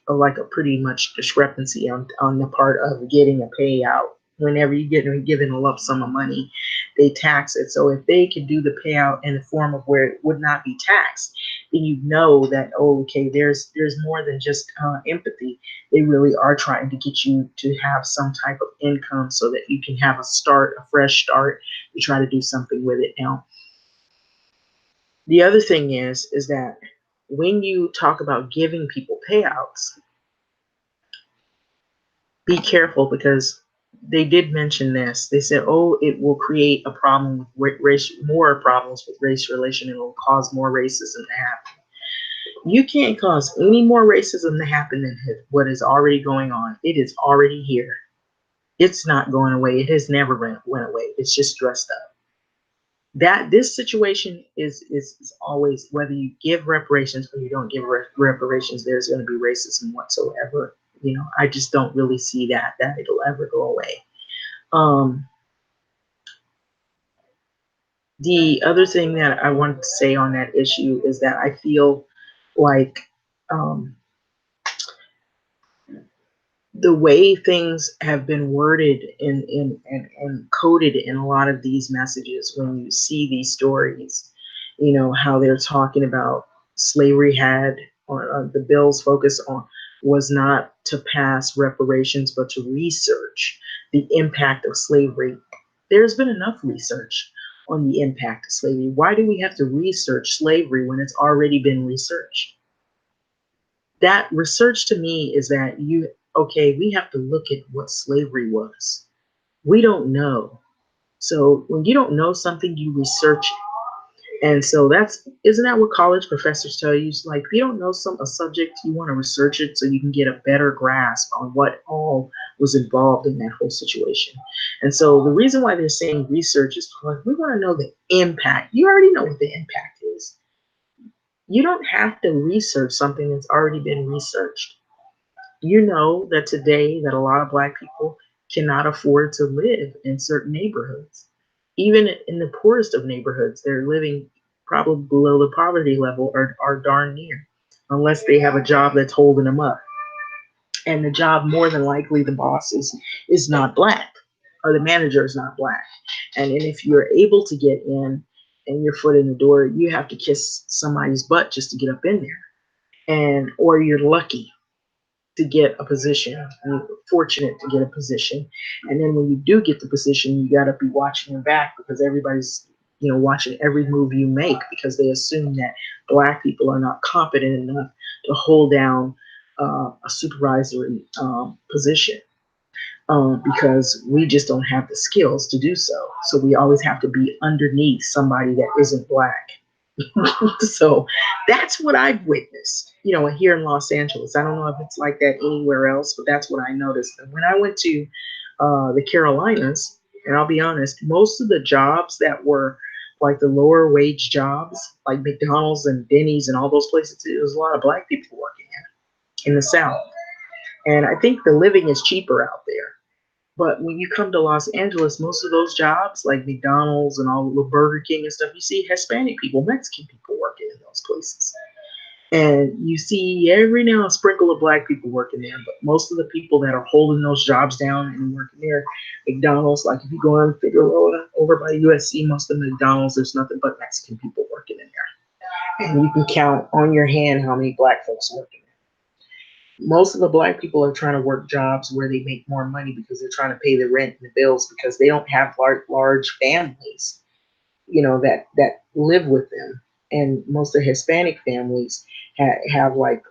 like a pretty much discrepancy on the part of getting a payout. Whenever you get given a lump sum of money, they tax it. So if they could do the payout in the form of where it would not be taxed, then you know that, oh, okay, there's more than just empathy. They really are trying to get you to have some type of income so that you can have a fresh start, to try to do something with it. Now, the other thing is that when you talk about giving people payouts, be careful, because they did mention this. They said, "Oh, it will create a problem with race, more problems with race relation, and it will cause more racism to happen." You can't cause any more racism to happen than what is already going on. It is already here. It's not going away. It has never went away. It's just dressed up. That this situation is always, whether you give reparations or you don't give reparations, there's going to be racism whatsoever. I just don't really see that it'll ever go away. um the other thing that I wanted to say on that issue is that I feel like, um the way things have been worded and coded in a lot of these messages, when you see these stories, how they're talking about slavery had, or the bill's focus on, was not to pass reparations, but to research the impact of slavery. There's been enough research on the impact of slavery. Why do we have to research slavery when it's already been researched? That research to me is that okay, we have to look at what slavery was. We don't know. So when you don't know something, you research it. And so isn't that what college professors tell you? It's like, if you don't know a subject, you want to research it so you can get a better grasp on what all was involved in that whole situation. And so the reason why they're saying research is because we want to know the impact. You already know what the impact is. You don't have to research something that's already been researched. You know that today that a lot of Black people cannot afford to live in certain neighborhoods. Even in the poorest of neighborhoods, they're living probably below the poverty level, or darn near, unless they have a job that's holding them up. And the job, more than likely, the boss is not Black, or the manager is not Black. And if you're able to get in and your foot in the door, you have to kiss somebody's butt just to get up in there. Or you're lucky to get a position. You're fortunate to get a position. And then when you do get the position, you got to be watching your back, because everybody's watching every move you make, because they assume that Black people are not competent enough to hold down a supervisory position, because we just don't have the skills to do so. So we always have to be underneath somebody that isn't Black. So that's what I've witnessed, here in Los Angeles. I don't know if it's like that anywhere else, but that's what I noticed. And when I went to the Carolinas, and I'll be honest, most of the jobs that were like the lower wage jobs, like McDonald's and Denny's and all those places, there was a lot of Black people working in the South. And I think the living is cheaper out there. But when you come to Los Angeles, most of those jobs, like McDonald's and all the Burger King and stuff, you see Hispanic people, Mexican people working in those places. And you see every now and sprinkle of black people working there, but most of the people that are holding those jobs down and working there, McDonald's, like if you go on Figueroa over by USC, most of the McDonald's, there's nothing but Mexican people working in there. And you can count on your hand how many black folks working there. Most of the black people are trying to work jobs where they make more money because they're trying to pay the rent and the bills because they don't have large families, that live with them. And most of Hispanic families have like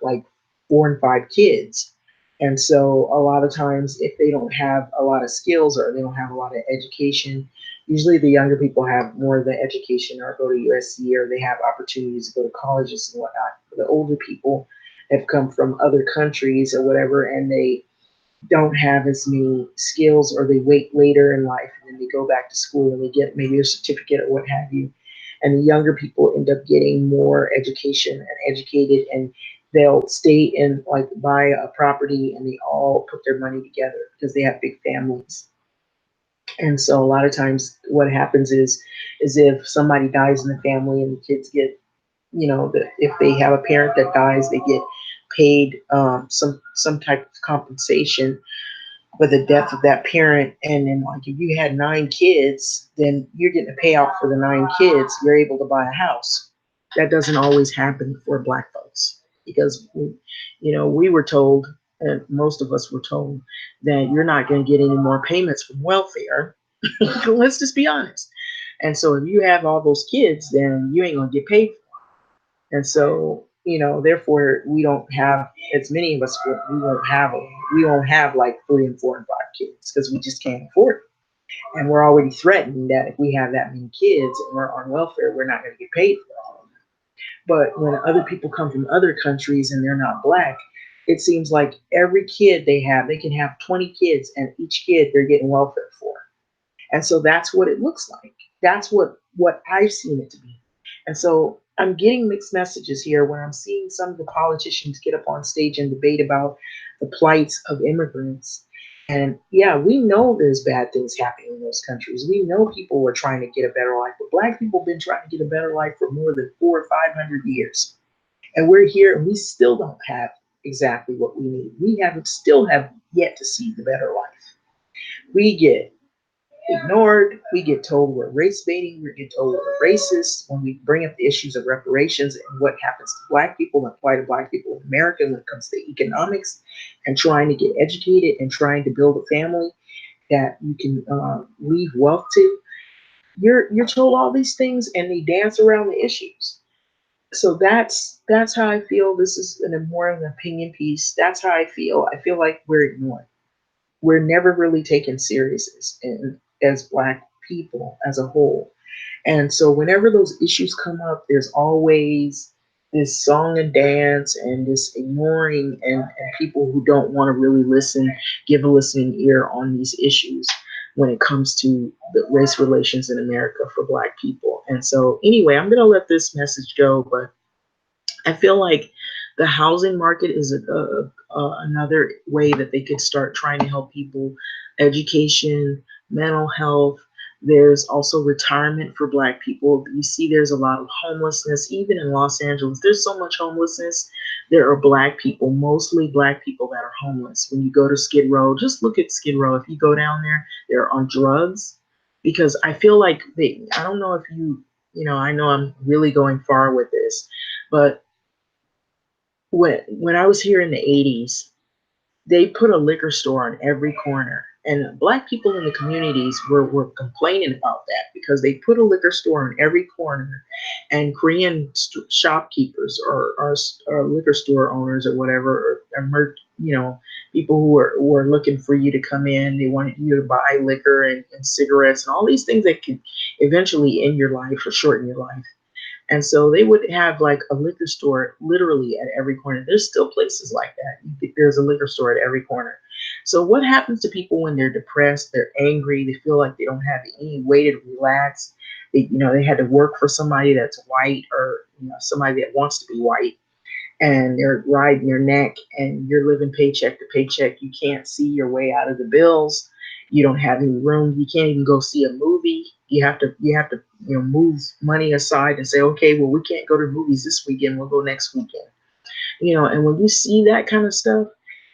4 and 5 kids. And so a lot of times, if they don't have a lot of skills or they don't have a lot of education, usually the younger people have more of the education or go to USC or they have opportunities to go to colleges and whatnot. The older people have come from other countries or whatever, and they don't have as many skills or they wait later in life and then they go back to school and they get maybe a certificate or what have you. And the younger people end up getting more education and educated, and they'll stay and like buy a property and they all put their money together because they have big families. And so a lot of times what happens is if somebody dies in the family and the kids get, if they have a parent that dies, they get paid some type of compensation for the death of that parent. And then, like, if you had 9 kids, then you're getting a payout for the 9 kids. You're able to buy a house. That doesn't always happen for black folks because, we were told, and most of us were told, that you're not going to get any more payments from welfare. Let's just be honest. And so, if you have all those kids, then you ain't going to get paid. And so, therefore, we don't have as many of us. We won't have like 3 and 4 and 5 kids because we just can't afford it. And we're already threatened that if we have that many kids and we're on welfare, we're not going to get paid for all of them. But when other people come from other countries and they're not black, it seems like every kid they can have 20 kids, and each kid they're getting welfare for. And so that's what it looks like. That's what I've seen it to be. And so I'm getting mixed messages here when I'm seeing some of the politicians get up on stage and debate about the plights of immigrants. And yeah, we know there's bad things happening in those countries. We know people were trying to get a better life, but black people have been trying to get a better life for more than 400 or 500 years. And we're here and we still don't have exactly what we need. We haven't still have yet to see the better life. We get ignored. We get told we're race baiting. We get told we're racist when we bring up the issues of reparations and what happens to black people and apply to black people in America when it comes to economics and trying to get educated and trying to build a family that you can leave wealth to. You're told all these things and they dance around the issues. So that's how I feel. This is more of an opinion piece. That's how I feel. I feel like we're ignored. We're never really taken serious as black people as a whole. And so whenever those issues come up, there's always this song and dance and this ignoring and people who don't want to really listen, give a listening ear on these issues when it comes to the race relations in America for black people. And so anyway, I'm going to let this message go, but I feel like the housing market is another way that they could start trying to help people. Education, mental health. There's also retirement for black people. You see, there's a lot of homelessness, even in Los Angeles. There's so much homelessness. There are black people, mostly black people, that are homeless. When you go to Skid Row, just look at Skid Row. If you go down there, they're on drugs because I feel like I don't know if I know I'm really going far with this, but when I was here in the 80s, they put a liquor store on every corner. And black people in the communities were complaining about that because they put a liquor store on every corner, and Korean shopkeepers or liquor store owners or whatever, people who were looking for you to come in. They wanted you to buy liquor and cigarettes and all these things that could eventually end your life or shorten your life. And so they would have like a liquor store literally at every corner. There's still places like that. There's a liquor store at every corner. So what happens to people when they're depressed, they're angry, they feel like they don't have any way to relax? They had to work for somebody that's white or somebody that wants to be white, and they're riding your neck and you're living paycheck to paycheck. You can't see your way out of the bills. You don't have any room. You can't even go see a movie. You have to move money aside and say, okay, well, we can't go to movies this weekend. We'll go next weekend. And when you see that kind of stuff,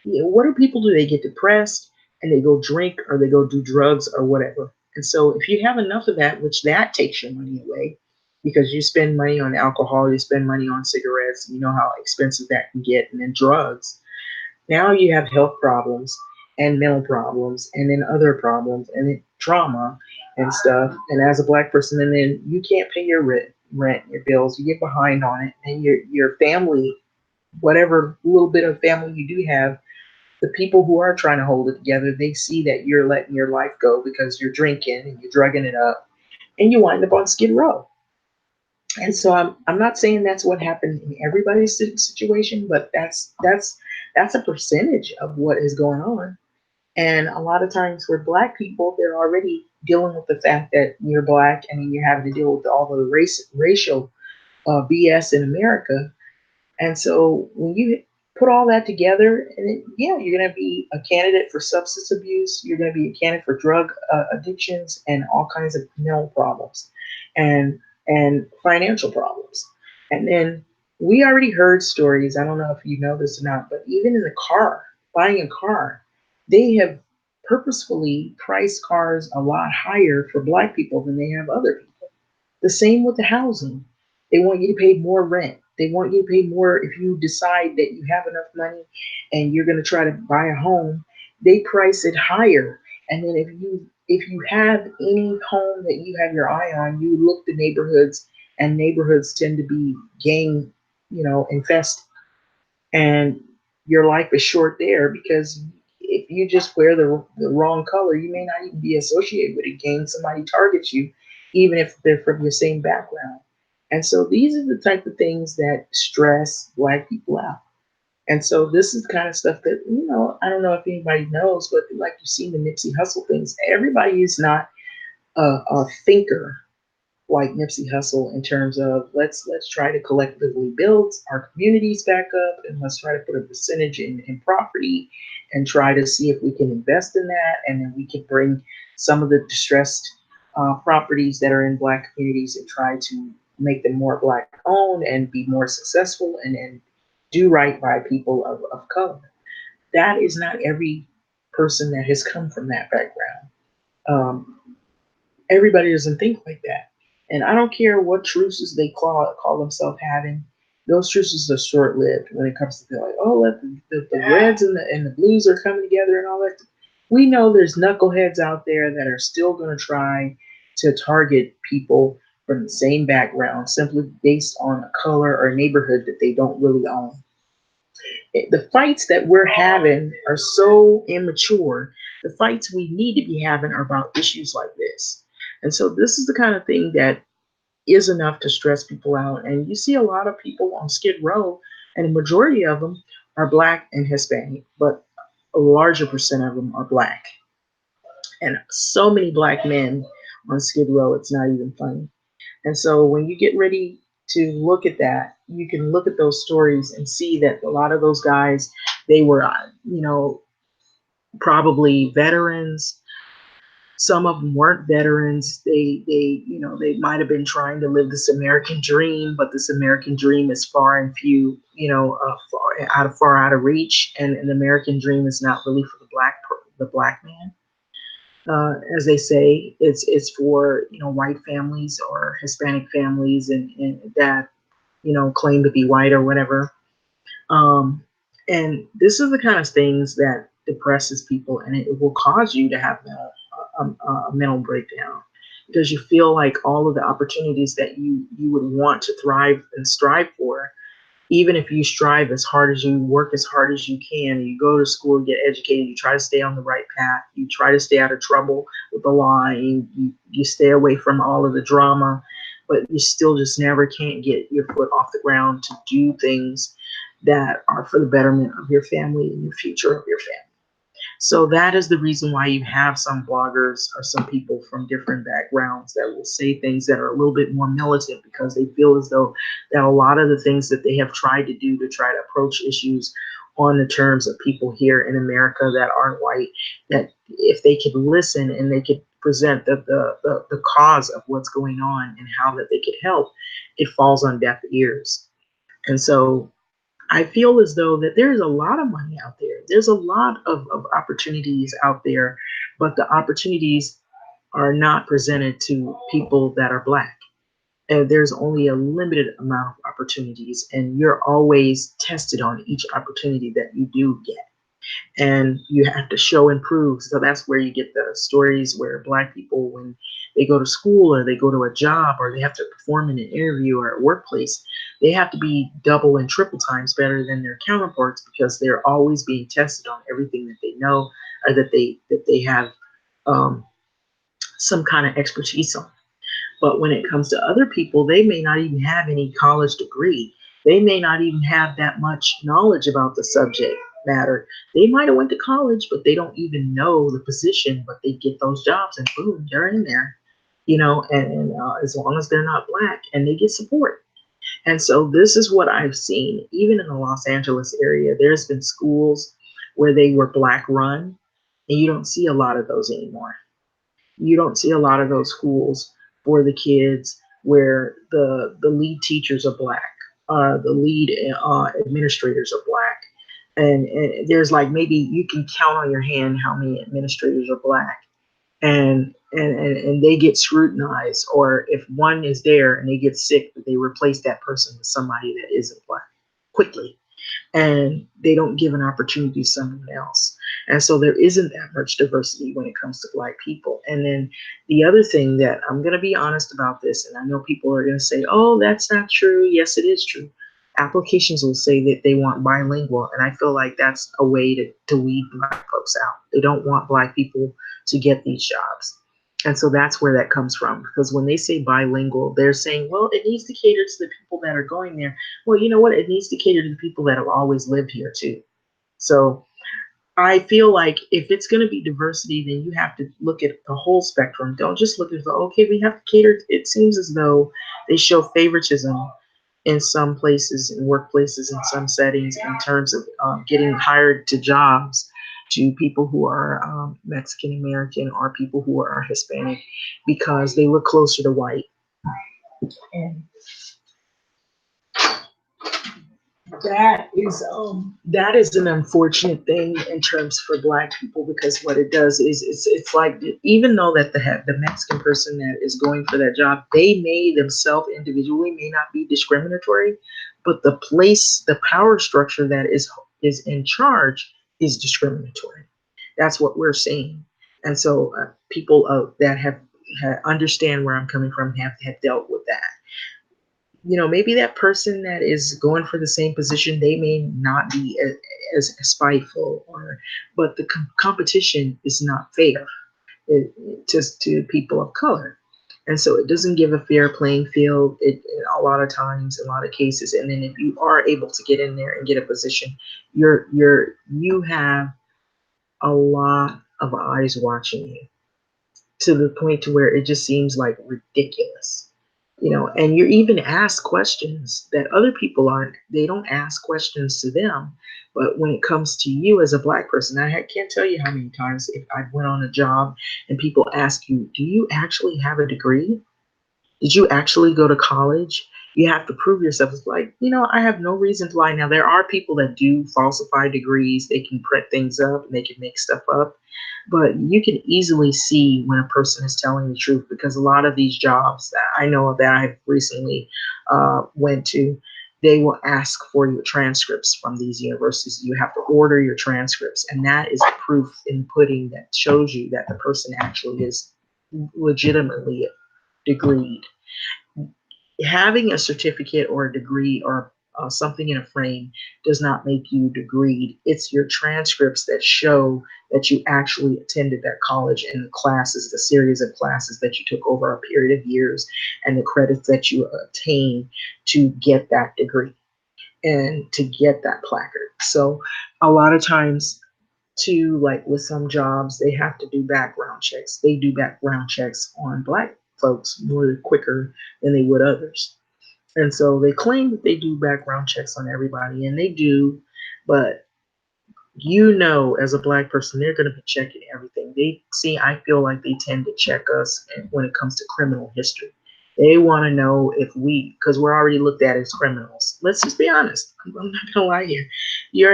what do people do? They get depressed and they go drink or they go do drugs or whatever. And so if you have enough of that, which that takes your money away, because you spend money on alcohol, you spend money on cigarettes, you know how expensive that can get, and then drugs. Now you have health problems and mental problems and then other problems and then trauma and stuff. And as a black person, and then you can't pay your rent, your bills, you get behind on it, and your family, whatever little bit of family you do have, the people who are trying to hold it together, they see that you're letting your life go because you're drinking and you're drugging it up, and you wind up on Skid Row. And so I'm not saying that's what happened in everybody's situation, but that's a percentage of what is going on. And a lot of times for black people, they're already dealing with the fact that you're black, and then you're having to deal with all the racial BS in America. And so when you put all that together, and yeah, you're going to be a candidate for substance abuse. You're going to be a candidate for drug addictions and all kinds of mental problems, and financial problems. And then we already heard stories. I don't know if you know this or not, but even in the car, buying a car, they have purposefully priced cars a lot higher for Black people than they have other people. The same with the housing. They want you to pay more rent. They want you to pay more if you decide that you have enough money and you're going to try to buy a home. They price it higher. And then if you have any home that you have your eye on, you look the neighborhoods, and neighborhoods tend to be gang, infested, and your life is short there because if you just wear the wrong color, you may not even be associated with a gang. Somebody targets you, even if they're from your same background. And so these are the type of things that stress Black people out. And so this is the kind of stuff that, I don't know if anybody knows, but like you've seen the Nipsey Hustle things, everybody is not a thinker like Nipsey Hussle in terms of let's try to collectively build our communities back up, and let's try to put a percentage in property and try to see if we can invest in that, and then we can bring some of the distressed properties that are in Black communities and try to make them more Black owned and be more successful, and do right by people of color. That is not every person that has come from that background. Um, Everybody doesn't think like that. And I don't care what truces they call themselves having. Those truces are short lived when it comes to like, oh, the reds and the blues are coming together and all that. We know there's knuckleheads out there that are still going to try to target people from the same background simply based on a color or neighborhood that they don't really own. The fights that we're having are so immature. The fights we need to be having are about issues like this. And so this is the kind of thing that is enough to stress people out. And you see a lot of people on Skid Row, and the majority of them are Black and Hispanic, but a larger percent of them are Black. And so many Black men on Skid Row, it's not even funny. And so when you get ready to look at that, you can look at those stories and see that a lot of those guys, they were, probably veterans. Some of them weren't veterans. They might have been trying to live this American dream, but this American dream is far and few, far out of reach. And an American dream is not really for the black man. As they say, it's for white families or Hispanic families, and that claim to be white or whatever. Um, and this is the kind of things that depresses people, and it will cause you to have a mental breakdown because you feel like all of the opportunities that you would want to thrive and strive for, even if you strive as hard as you work as hard as you can, you go to school, get educated, you try to stay on the right path, you try to stay out of trouble with the law, and you stay away from all of the drama, but you still just never can't get your foot off the ground to do things that are for the betterment of your family and the future of your family. So that is the reason why you have some bloggers or some people from different backgrounds that will say things that are a little bit more militant because they feel as though that a lot of the things that they have tried to do to try to approach issues on the terms of people here in America that aren't white, that if they could listen and they could present the cause of what's going on and how that they could help, it falls on deaf ears. And so I feel as though that there's a lot of money out there. There's a lot of opportunities out there, but the opportunities are not presented to people that are black. And there's only a limited amount of opportunities, and you're always tested on each opportunity that you do get, and you have to show and prove. So that's where you get the stories where black people, when they go to school or they go to a job or they have to perform in an interview or a workplace, they have to be double and triple times better than their counterparts because they're always being tested on everything that they know or that they have um, some kind of expertise on. But when it comes to other people, they may not even have any college degree. They may not even have that much knowledge about the subject matter. They might have went to college, but they don't even know the position, but they get those jobs and boom, they're in there, and as long as they're not black and they get support. And so this is what I've seen, even in the Los Angeles area, there's been schools where they were black run, and you don't see a lot of those anymore. You don't see a lot of those schools for the kids where the lead teachers are black, the lead administrators are black, and there's like maybe you can count on your hand how many administrators are black, and they get scrutinized, or if one is there and they get sick, they replace that person with somebody that isn't black quickly, and they don't give an opportunity to someone else. And so there isn't that much diversity when it comes to black people. And then the other thing that I'm going to be honest about this, and I know people are going to say, oh, that's not true. Yes, it is true. Applications will say that they want bilingual, and I feel like that's a way to weed black folks out. They don't want black people to get these jobs. And so that's where that comes from. Because when they say bilingual, they're saying, well, it needs to cater to the people that are going there. Well, you know what? It needs to cater to the people that have always lived here too. So I feel like if it's going to be diversity, then you have to look at the whole spectrum. Don't just look at the, okay, we have to cater. It seems as though they show favoritism in some places, in workplaces, in some settings, in terms of getting hired to jobs to people who are Mexican American or people who are Hispanic because they look closer to white. And that is an unfortunate thing in terms for black people, because what it does is it's like, even though that the Mexican person that is going for that job, they may themselves individually may not be discriminatory, but the power structure that is in charge is discriminatory. That's what we're seeing. And so people that have understand where I'm coming from have dealt with that. Maybe that person that is going for the same position, they may not be as spiteful, but the competition is not fair, just to people of color. And so it doesn't give a fair playing field, a lot of times, in a lot of cases. And then if you are able to get in there and get a position, you have a lot of eyes watching you, to the point to where it just seems like ridiculous. And you're even asked questions that other people aren't. They don't ask questions to them, but when it comes to you as a black person, can't tell you how many times if I went on a job and people ask you, do you actually have a degree? Did you actually go to college? You have to prove yourself. It's like, I have no reason to lie. Now, there are people that do falsify degrees. They can print things up and they can make stuff up. But you can easily see when a person is telling the truth, because a lot of these jobs that I know that I've recently went to, they will ask for your transcripts from these universities. You have to order your transcripts, and that is proof in pudding that shows you that the person actually is legitimately degreed. Having a certificate or a degree or something in a frame does not make you degreed. It's your transcripts that show that you actually attended that college, and the classes, the series of classes that you took over a period of years, and the credits that you obtain to get that degree and to get that placard. So a lot of times, too, like with some jobs, they have to do background checks. They do background checks on black folks more quicker than they would others. And so they claim that they do background checks on everybody, and they do, but as a black person, they're going to be checking everything. I feel like they tend to check us when it comes to criminal history. They want to know if because we're already looked at as criminals. Let's just be honest. I'm not gonna lie here.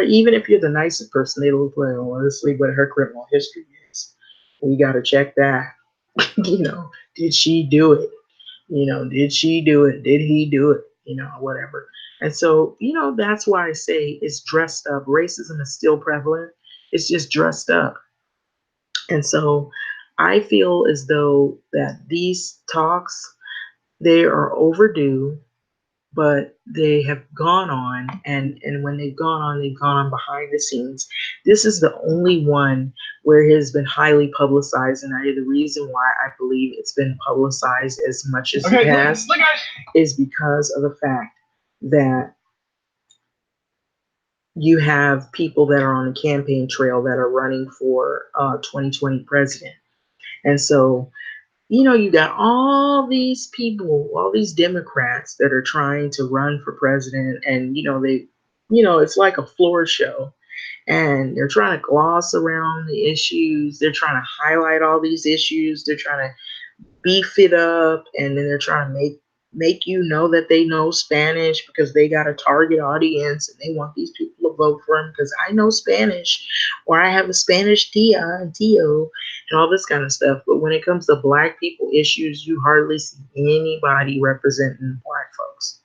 Even if you're the nicest person, they look like, oh, let's see what her criminal history is. We got to check that. Did she do it? Did she do it? Did he do it? Whatever. And so, that's why I say it's dressed up. Racism is still prevalent. It's just dressed up. And so I feel as though that these talks, they are overdue, but they have gone on, and when they've gone on behind the scenes. This is the only one where it has been highly publicized, and the reason why I believe it's been publicized as much as it has is because of the fact that you have people that are on the campaign trail that are running for 2020 president. And so, you got all these people, all these Democrats that are trying to run for president, and it's like a floor show, and they're trying to gloss around the issues. They're trying to highlight all these issues. They're trying to beef it up, and then they're trying to make you know that they know Spanish because they got a target audience and they want these people to vote for them because I know Spanish, or I have a Spanish tia and tio and all this kind of stuff. But when it comes to black people issues, you hardly see anybody representing black folks.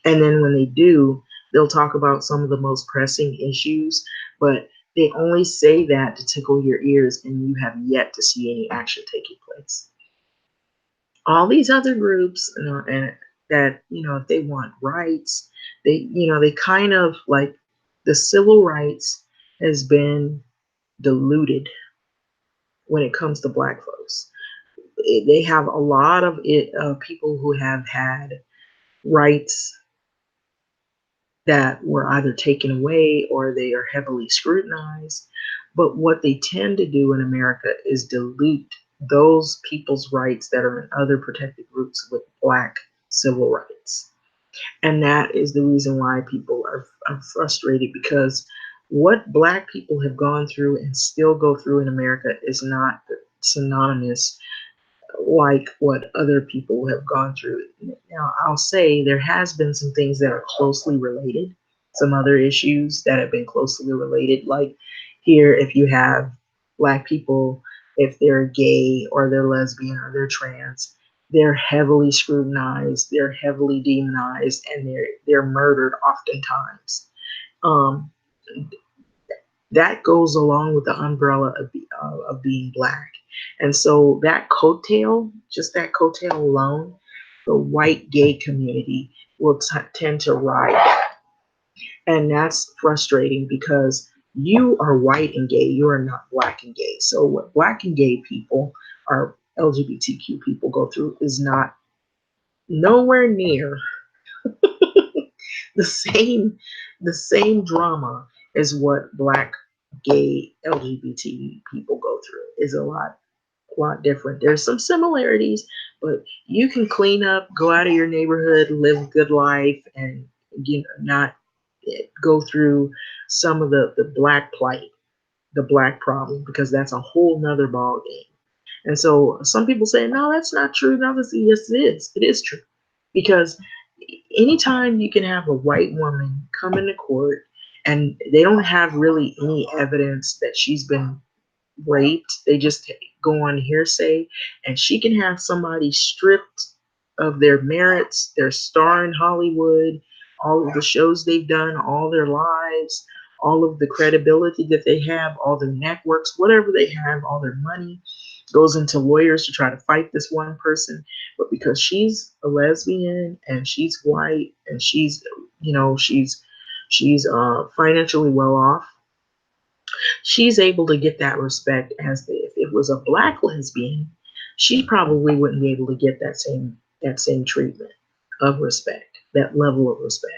And then when they do, they'll talk about some of the most pressing issues, but they only say that to tickle your ears, and you have yet to see any action taking place. All these other groups, and that if they want rights, they kind of like the civil rights has been diluted when it comes to black folks. They have a lot of people who have had rights that were either taken away or they are heavily scrutinized. But what they tend to do in America is dilute those people's rights that are in other protected groups with black civil rights. And that is the reason why people are frustrated, because what black people have gone through and still go through in America is not synonymous like what other people have gone through. Now, I'll say there has been some things that are closely related, some other issues that have been closely related. Like here, if you have black people, if they're gay or they're lesbian or they're trans, they're heavily scrutinized, they're heavily demonized, and they're murdered oftentimes. Um, that goes along with the umbrella of being black. And so that coattail, just that coattail alone, the white gay community will tend to ride. And that's frustrating because you are white and gay, you are not black and gay. So what black and gay people or LGBTQ people go through is not nowhere near the same drama as what black gay LGBT people go through. Is a lot different. There's some similarities, but you can clean up, go out of your neighborhood, live a good life, and not go through some of the black plight, the black problem, because that's a whole nother ball game. And so some people say, no, that's not true. No, yes, it is. It is true. Because anytime you can have a white woman come into court and they don't have really any evidence that she's been raped, they just go on hearsay, and she can have somebody stripped of their merits, their star in Hollywood, all of the shows they've done, all their lives, all of the credibility that they have, all their networks, whatever they have, all their money goes into lawyers to try to fight this one person. But because she's a lesbian and she's white and she's financially well off, she's able to get that respect. As if it was a black lesbian, she probably wouldn't be able to get that same treatment of respect, that level of respect,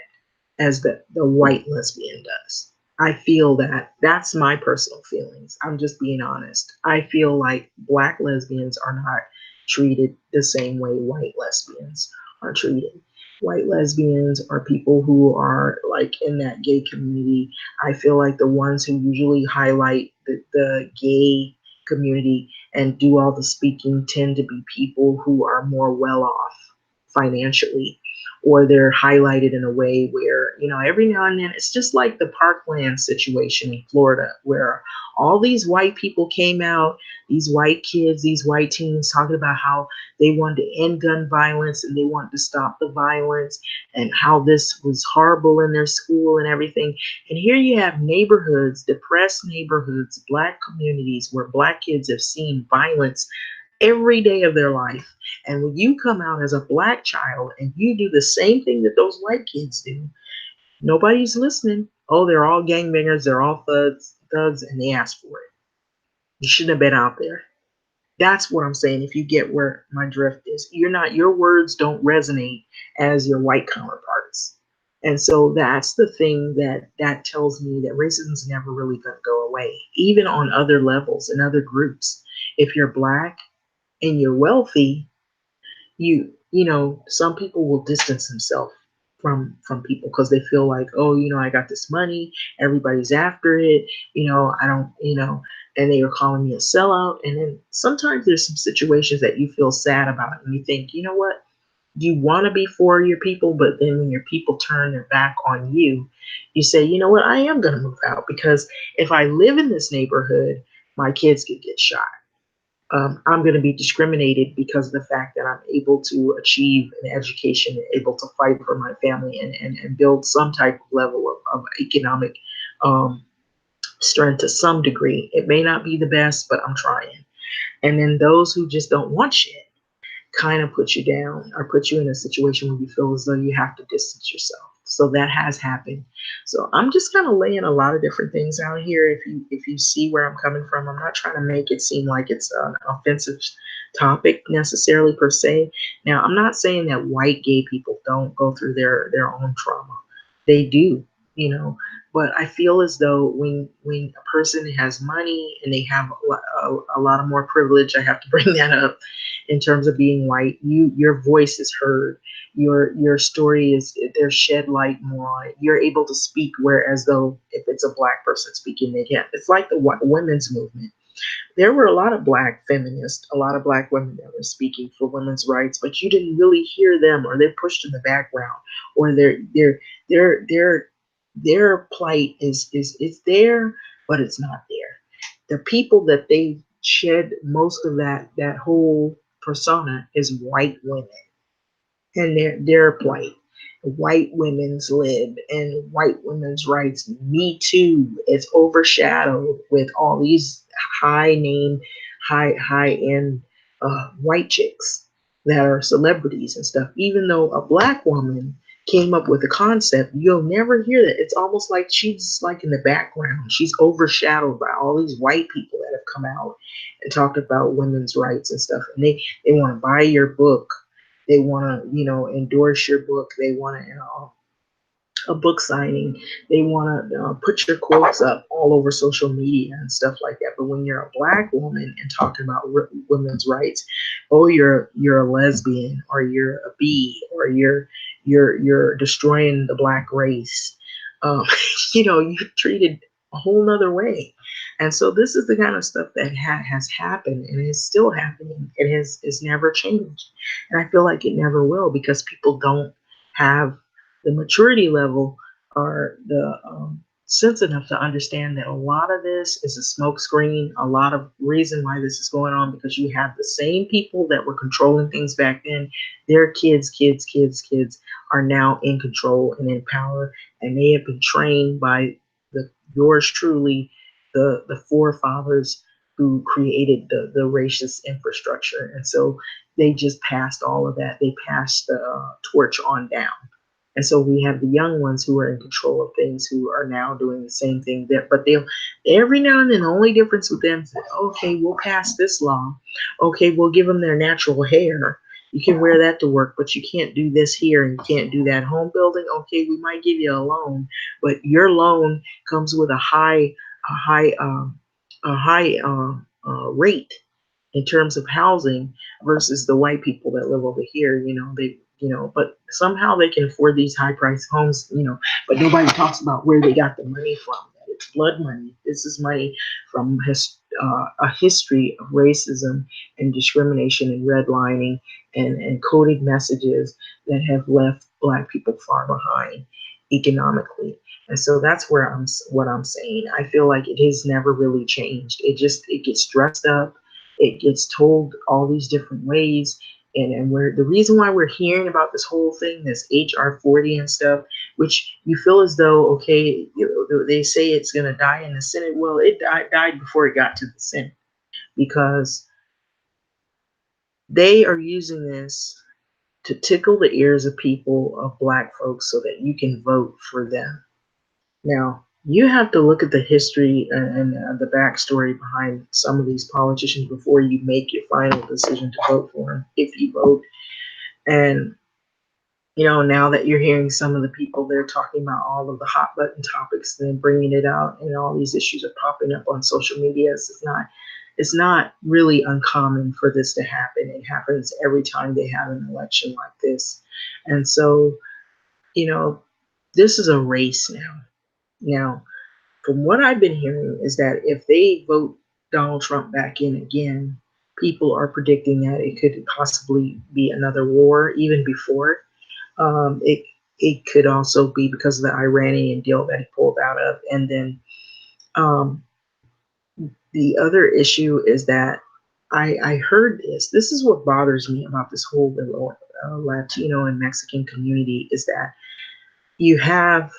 as the white lesbian does. I feel that that's my personal feelings. I'm just being honest. I feel like black lesbians are not treated the same way white lesbians are treated. White lesbians are people who are like in that gay community. I feel like the ones who usually highlight the gay community and do all the speaking tend to be people who are more well off. financially, or they're highlighted in a way where, every now and then it's just like the Parkland situation in Florida, where all these white people came out, these white kids, these white teens talking about how they wanted to end gun violence and they wanted to stop the violence and how this was horrible in their school and everything. And here you have neighborhoods, depressed neighborhoods, black communities where black kids have seen violence every day of their life. And when you come out as a black child and you do the same thing that those white kids do, nobody's listening. Oh, they're all gangbangers, they're all thugs, and they ask for it. You shouldn't have been out there. That's what I'm saying. If you get where my drift is, your words don't resonate as your white counterparts. And so that's the thing that tells me that racism's never really going to go away, even on other levels and other groups. If you're black and you're wealthy, some people will distance themselves from people because they feel like, oh, I got this money, everybody's after it, I don't, and they are calling me a sellout. And then sometimes there's some situations that you feel sad about and you think, you know what, you want to be for your people, but then when your people turn their back on you, you say, you know what, I am going to move out, because if I live in this neighborhood, my kids could get shot. I'm going to be discriminated because of the fact that I'm able to achieve an education, able to fight for my family, and build some type of level of economic um, strength to some degree. It may not be the best, but I'm trying. And then those who just don't want shit kind of put you down or put you in a situation where you feel as though you have to distance yourself. So that has happened. So I'm just kind of laying a lot of different things out here. If you see where I'm coming from, I'm not trying to make it seem like it's an offensive topic necessarily per se. Now, I'm not saying that white gay people don't go through their own trauma. They do, you know. But I feel as though when a person has money and they have a lot of more privilege, I have to bring that up in terms of being white, your voice is heard, your story is, there's shed light more on it. You're able to speak, whereas though if it's a black person speaking, they can't. It's like the women's movement. There were a lot of black feminists, a lot of black women that were speaking for women's rights, but you didn't really hear them, or they're pushed in the background, or their their plight is there, but it's not there. The people that they shed most of that whole persona is white women and their plight, white women's lib and white women's rights. Me Too is overshadowed with all these high name, high end white chicks that are celebrities and stuff. Even though a black woman came up with the concept, you'll never hear that. It's almost like she's like in the background. She's overshadowed by all these white people that have come out and talked about women's rights and stuff. And they want to buy your book, they want to, endorse your book. They want to, a book signing. They want to put your quotes up all over social media and stuff like that. But when you're a black woman and talking about women's rights, oh, you're a lesbian, or you're a B, or you're destroying the black race. Um, you're treated a whole nother way. And so this is the kind of stuff that has happened and is still happening. It is never changed. And I feel like it never will, because people don't have the maturity level or the sense enough to understand that a lot of this is a smokescreen. A lot of reason why this is going on, because you have the same people that were controlling things back then. Their kids are now in control and in power, and they have been trained by yours truly, the forefathers who created the racist infrastructure. And so they just passed all of that. They passed the torch on down. And so we have the young ones who are in control of things, who are now doing the same thing. But they'll, every now and then, the only difference with them is that, okay, we'll pass this law. Okay, we'll give them their natural hair. You can wear that to work, but you can't do this here and you can't do that. Home building, okay, we might give you a loan, but your loan comes with a high rate in terms of housing versus the white people that live over here. But somehow they can afford these high price homes, but nobody talks about where they got the money from. It's blood money. This is money from a history of racism and discrimination and redlining and coded messages that have left Black people far behind economically. And so that's where what I'm saying. I feel like it has never really changed. It gets dressed up, it gets told all these different ways. And we're the reason why we're hearing about this whole thing, this HR 40 and stuff, which you feel as though, okay, they say it's going to die in the Senate. Well, it died before it got to the Senate because they are using this to tickle the ears of people, of Black folks, so that you can vote for them. Now, you have to look at the history and the backstory behind some of these politicians before you make your final decision to vote for them, if you vote. And now that you're hearing some of the people, they're talking about all of the hot button topics and then bringing it out, and all these issues are popping up on social media. It's not really uncommon for this to happen. It happens every time they have an election like this. And so, you know, this is a race now. Now, from what I've been hearing is that if they vote Donald Trump back in again, people are predicting that it could possibly be another war even before. It could also be because of the Iranian deal that he pulled out of. And then um, the other issue is that I heard this. This is what bothers me about this whole Latino and Mexican community is that you have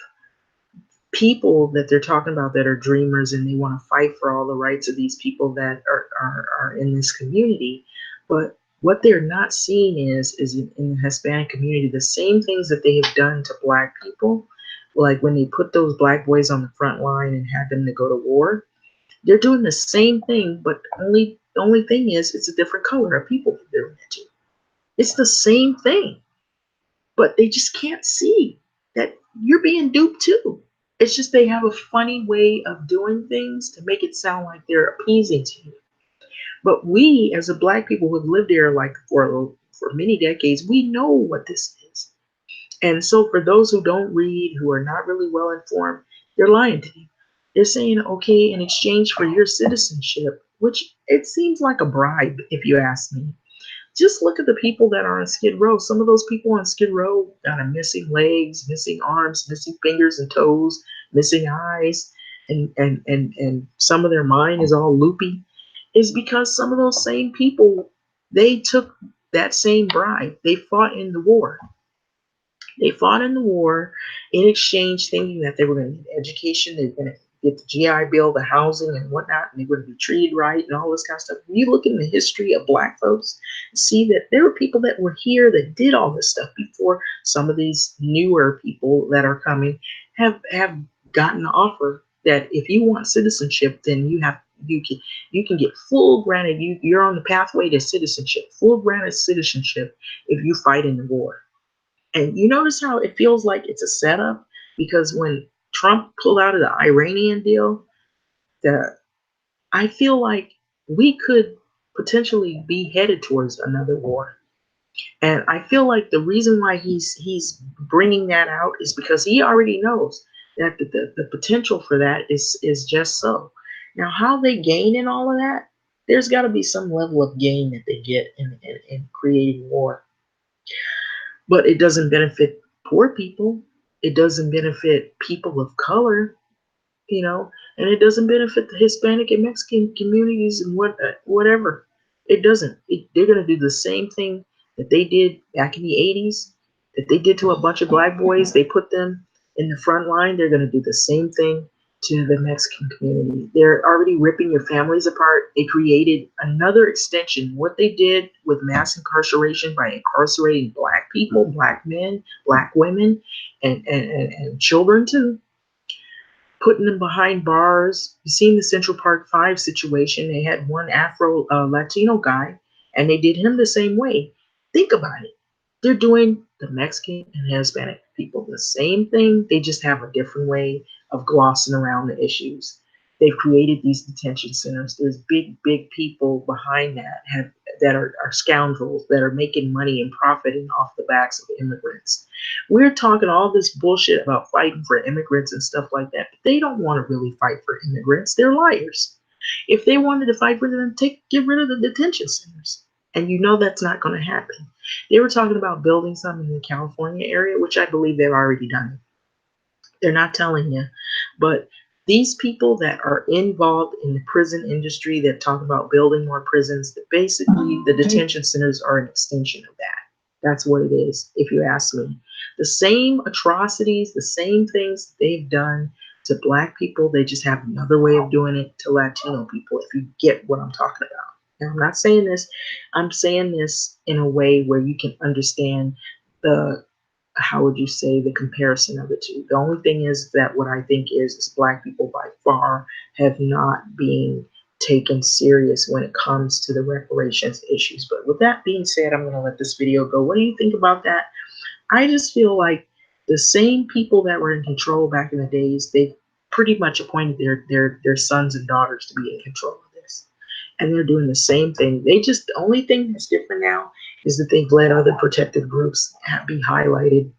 people that they're talking about that are dreamers and they want to fight for all the rights of these people that are in this community. But what they're not seeing is in the Hispanic community, the same things that they have done to Black people, like when they put those Black boys on the front line and had them to go to war, they're doing the same thing, but the only thing is it's a different color of people that they're doing it to. It's the same thing, but they just can't see that you're being duped too. It's just they have a funny way of doing things to make it sound like they're appeasing to you. But we, as a Black people who have lived there like for many decades, we know what this is. And so for those who don't read, who are not really well informed, they're lying to you. They're saying, okay, in exchange for your citizenship, which it seems like a bribe, if you ask me. Just look at the people that are on Skid Row. Some of those people on Skid Row got a missing legs, missing arms, missing fingers and toes, missing eyes, and some of their mind is all loopy. Is because some of those same people, they took that same bribe. They fought in the war. They fought in the war in exchange, thinking that they were going to get education, they were going to get the GI Bill, the housing, and whatnot, and they were going to be treated right and all this kind of stuff. When you look in the history of Black folks, see that there were people that were here that did all this stuff before some of these newer people that are coming have gotten the offer that if you want citizenship, then you can get full granted. You're on the pathway to citizenship, full granted citizenship if you fight in the war. And you notice how it feels like it's a setup because when Trump pulled out of the Iranian deal, that I feel like we could potentially be headed towards another war. And I feel like the reason why he's bringing that out is because he already knows that the potential for that is just so. Now, how they gain in all of that, there's got to be some level of gain that they get in creating war. But it doesn't benefit poor people. It doesn't benefit people of color, and it doesn't benefit the Hispanic and Mexican communities and whatever. It doesn't. They're going to do the same thing that they did back in the 80s, that they did to a bunch of Black boys. They put them in the front line. They're going to do the same thing to the Mexican community. They're already ripping your families apart. They created another extension. What they did with mass incarceration by incarcerating Black people, Black men, Black women, and children too, putting them behind bars. You've seen the Central Park 5 situation. They had one Afro Latino guy, and they did him the same way. Think about it. They're doing the Mexican and Hispanic people the same thing. They just have a different way of glossing around the issues. They've created these detention centers. There's big, big people behind that that are scoundrels that are making money and profiting off the backs of immigrants. We're talking all this bullshit about fighting for immigrants and stuff like that, but they don't want to really fight for immigrants. They're liars. If they wanted to fight for them, get rid of the detention centers. And you know that's not going to happen. They were talking about building some in the California area, which I believe they've already done. They're not telling you. But these people that are involved in the prison industry that talk about building more prisons, basically the detention centers are an extension of that. That's what it is, if you ask me. The same atrocities, the same things they've done to Black people, they just have another way of doing it to Latino people, if you get what I'm talking about. Now, I'm not saying this, I'm saying this in a way where you can understand the, how would you say, the comparison of the two. The only thing is that what I think is Black people by far have not been taken serious when it comes to the reparations issues. But with that being said, I'm going to let this video go. What do you think about that? I just feel like the same people that were in control back in the days, they pretty much appointed their sons and daughters to be in control of this. And they're doing the same thing. They just, the only thing that's different now is that they've let other protected groups be highlighted.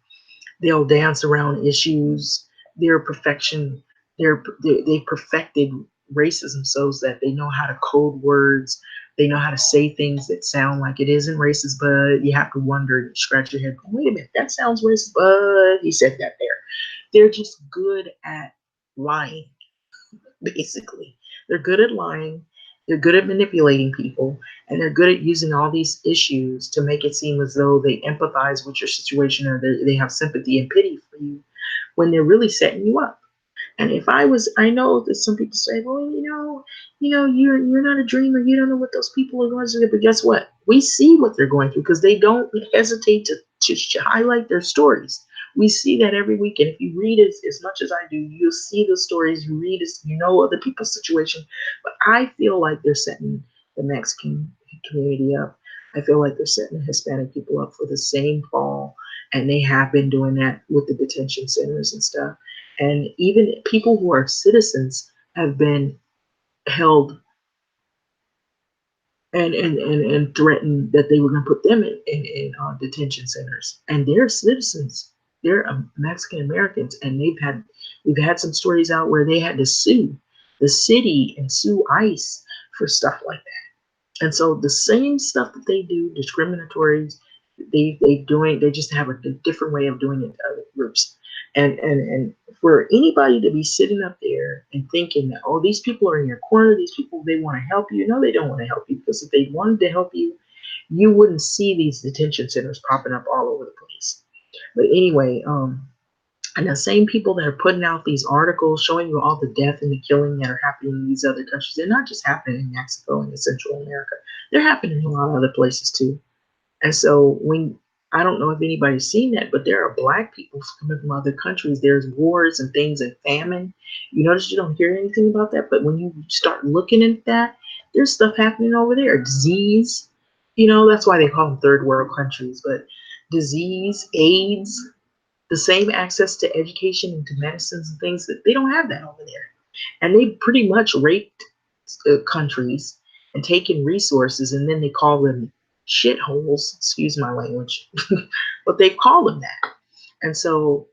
They'll dance around issues. Their perfection, they perfected racism so that they know how to code words. They know how to say things that sound like it isn't racist, but you have to wonder, scratch your head, wait a minute, that sounds racist, but he said that there. They're just good at lying, basically. They're good at lying. They're good at manipulating people, and they're good at using all these issues to make it seem as though they empathize with your situation, or they have sympathy and pity for you, when they're really setting you up. And if I was, I know that some people say, well, you're not a dreamer. You don't know what those people are going through. But guess what? We see what they're going through because they don't hesitate to highlight their stories. We see that every week. And if you read as much as I do, you'll see the stories. You read it, you know other people's situation. But I feel like they're setting the Mexican community up. I feel like they're setting the Hispanic people up for the same fall. And they have been doing that with the detention centers and stuff. And even people who are citizens have been held and threatened that they were going to put them in detention centers. And they're citizens. They're Mexican Americans, and we've had some stories out where they had to sue the city and sue ICE for stuff like that. And so the same stuff that they do, discriminatory, they just have a different way of doing it to other groups. And for anybody to be sitting up there and thinking that, oh, these people are in your corner, these people, they want to help you. No, they don't want to help you, because if they wanted to help you, you wouldn't see these detention centers popping up all over the place. But anyway, and the same people that are putting out these articles showing you all the death and the killing that are happening in these other countries, they're not just happening in Mexico and in Central America. They're happening in a lot of other places too. And so I don't know if anybody's seen that, but there are Black people coming from other countries. There's wars and things and famine. You notice you don't hear anything about that, but when you start looking at that, there's stuff happening over there. Disease, that's why they call them third world countries, but disease, AIDS, the same access to education and to medicines and things, that they don't have that over there. And they pretty much raped countries and taken resources, and then they call them shitholes, excuse my language, but they call them that. And so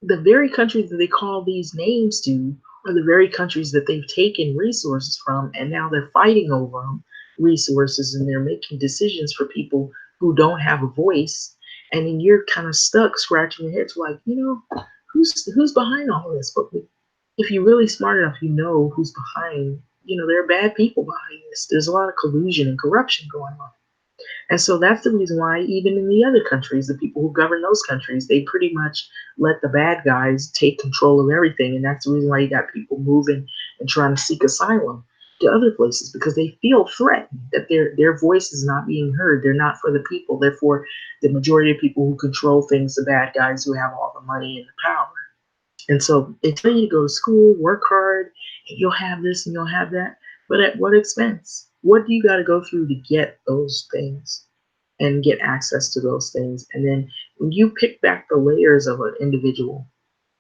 the very countries that they call these names to are the very countries that they've taken resources from, and now they're fighting over them resources, and they're making decisions for people who don't have a voice. And then you're kind of stuck scratching your heads like, who's behind all of this? But if you're really smart enough, you know who's behind. There are bad people behind this. There's a lot of collusion and corruption going on. And so that's the reason why even in the other countries, the people who govern those countries, they pretty much let the bad guys take control of everything. And that's the reason why you got people moving and trying to seek asylum to other places, because they feel threatened that their voice is not being heard. They're not for the people. They're for the majority of people who control things, the bad guys who have all the money and the power. And so they tell you to go to school, work hard, and you'll have this and you'll have that. But at what expense? What do you got to go through to get those things and get access to those things? And then when you pick back the layers of an individual,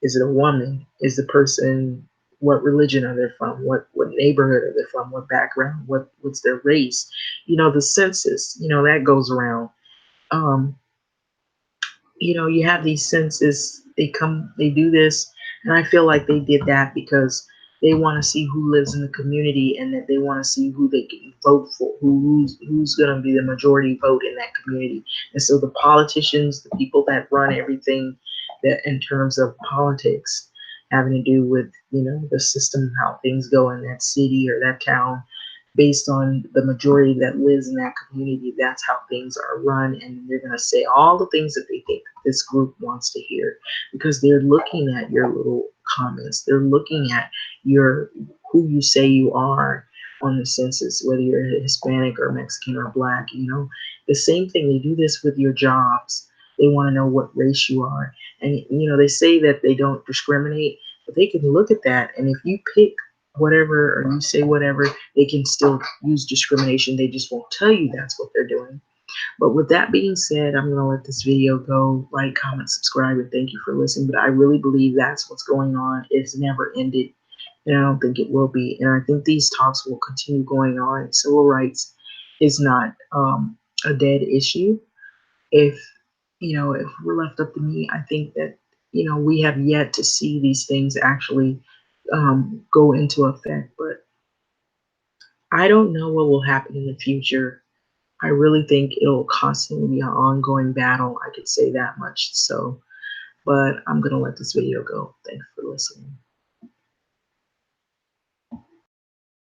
is it a woman? Is the person what religion are they from, what neighborhood are they from, what background, what's their race. The census, that goes around. Um, you have these census, they do this, and I feel like they did that because they want to see who lives in the community, and that they want to see who they can vote for, who's going to be the majority vote in that community. And so the politicians, the people that run everything that in terms of politics having to do with the system, how things go in that city or that town, based on the majority that lives in that community, that's how things are run. And they're going to say all the things that they think this group wants to hear, because they're looking at your little comments. They're looking at your who you say you are on the census, whether you're Hispanic or Mexican or black. The same thing. They do this with your jobs. They want to know what race you are. And they say that they don't discriminate, but they can look at that, and if you pick whatever or you say whatever, they can still use discrimination. They just won't tell you that's what they're doing. But with that being said, I'm going to let this video go. Like, comment, subscribe, and thank you for listening. But I really believe that's what's going on. It's never ended, and I don't think it will be. And I think these talks will continue going on. Civil rights is not a dead issue. If if we're left up to me, I think that we have yet to see these things actually go into effect. But I don't know what will happen in the future. I really think it'll constantly be an ongoing battle. I could say that much. So, but I'm going to let this video go. Thanks for listening.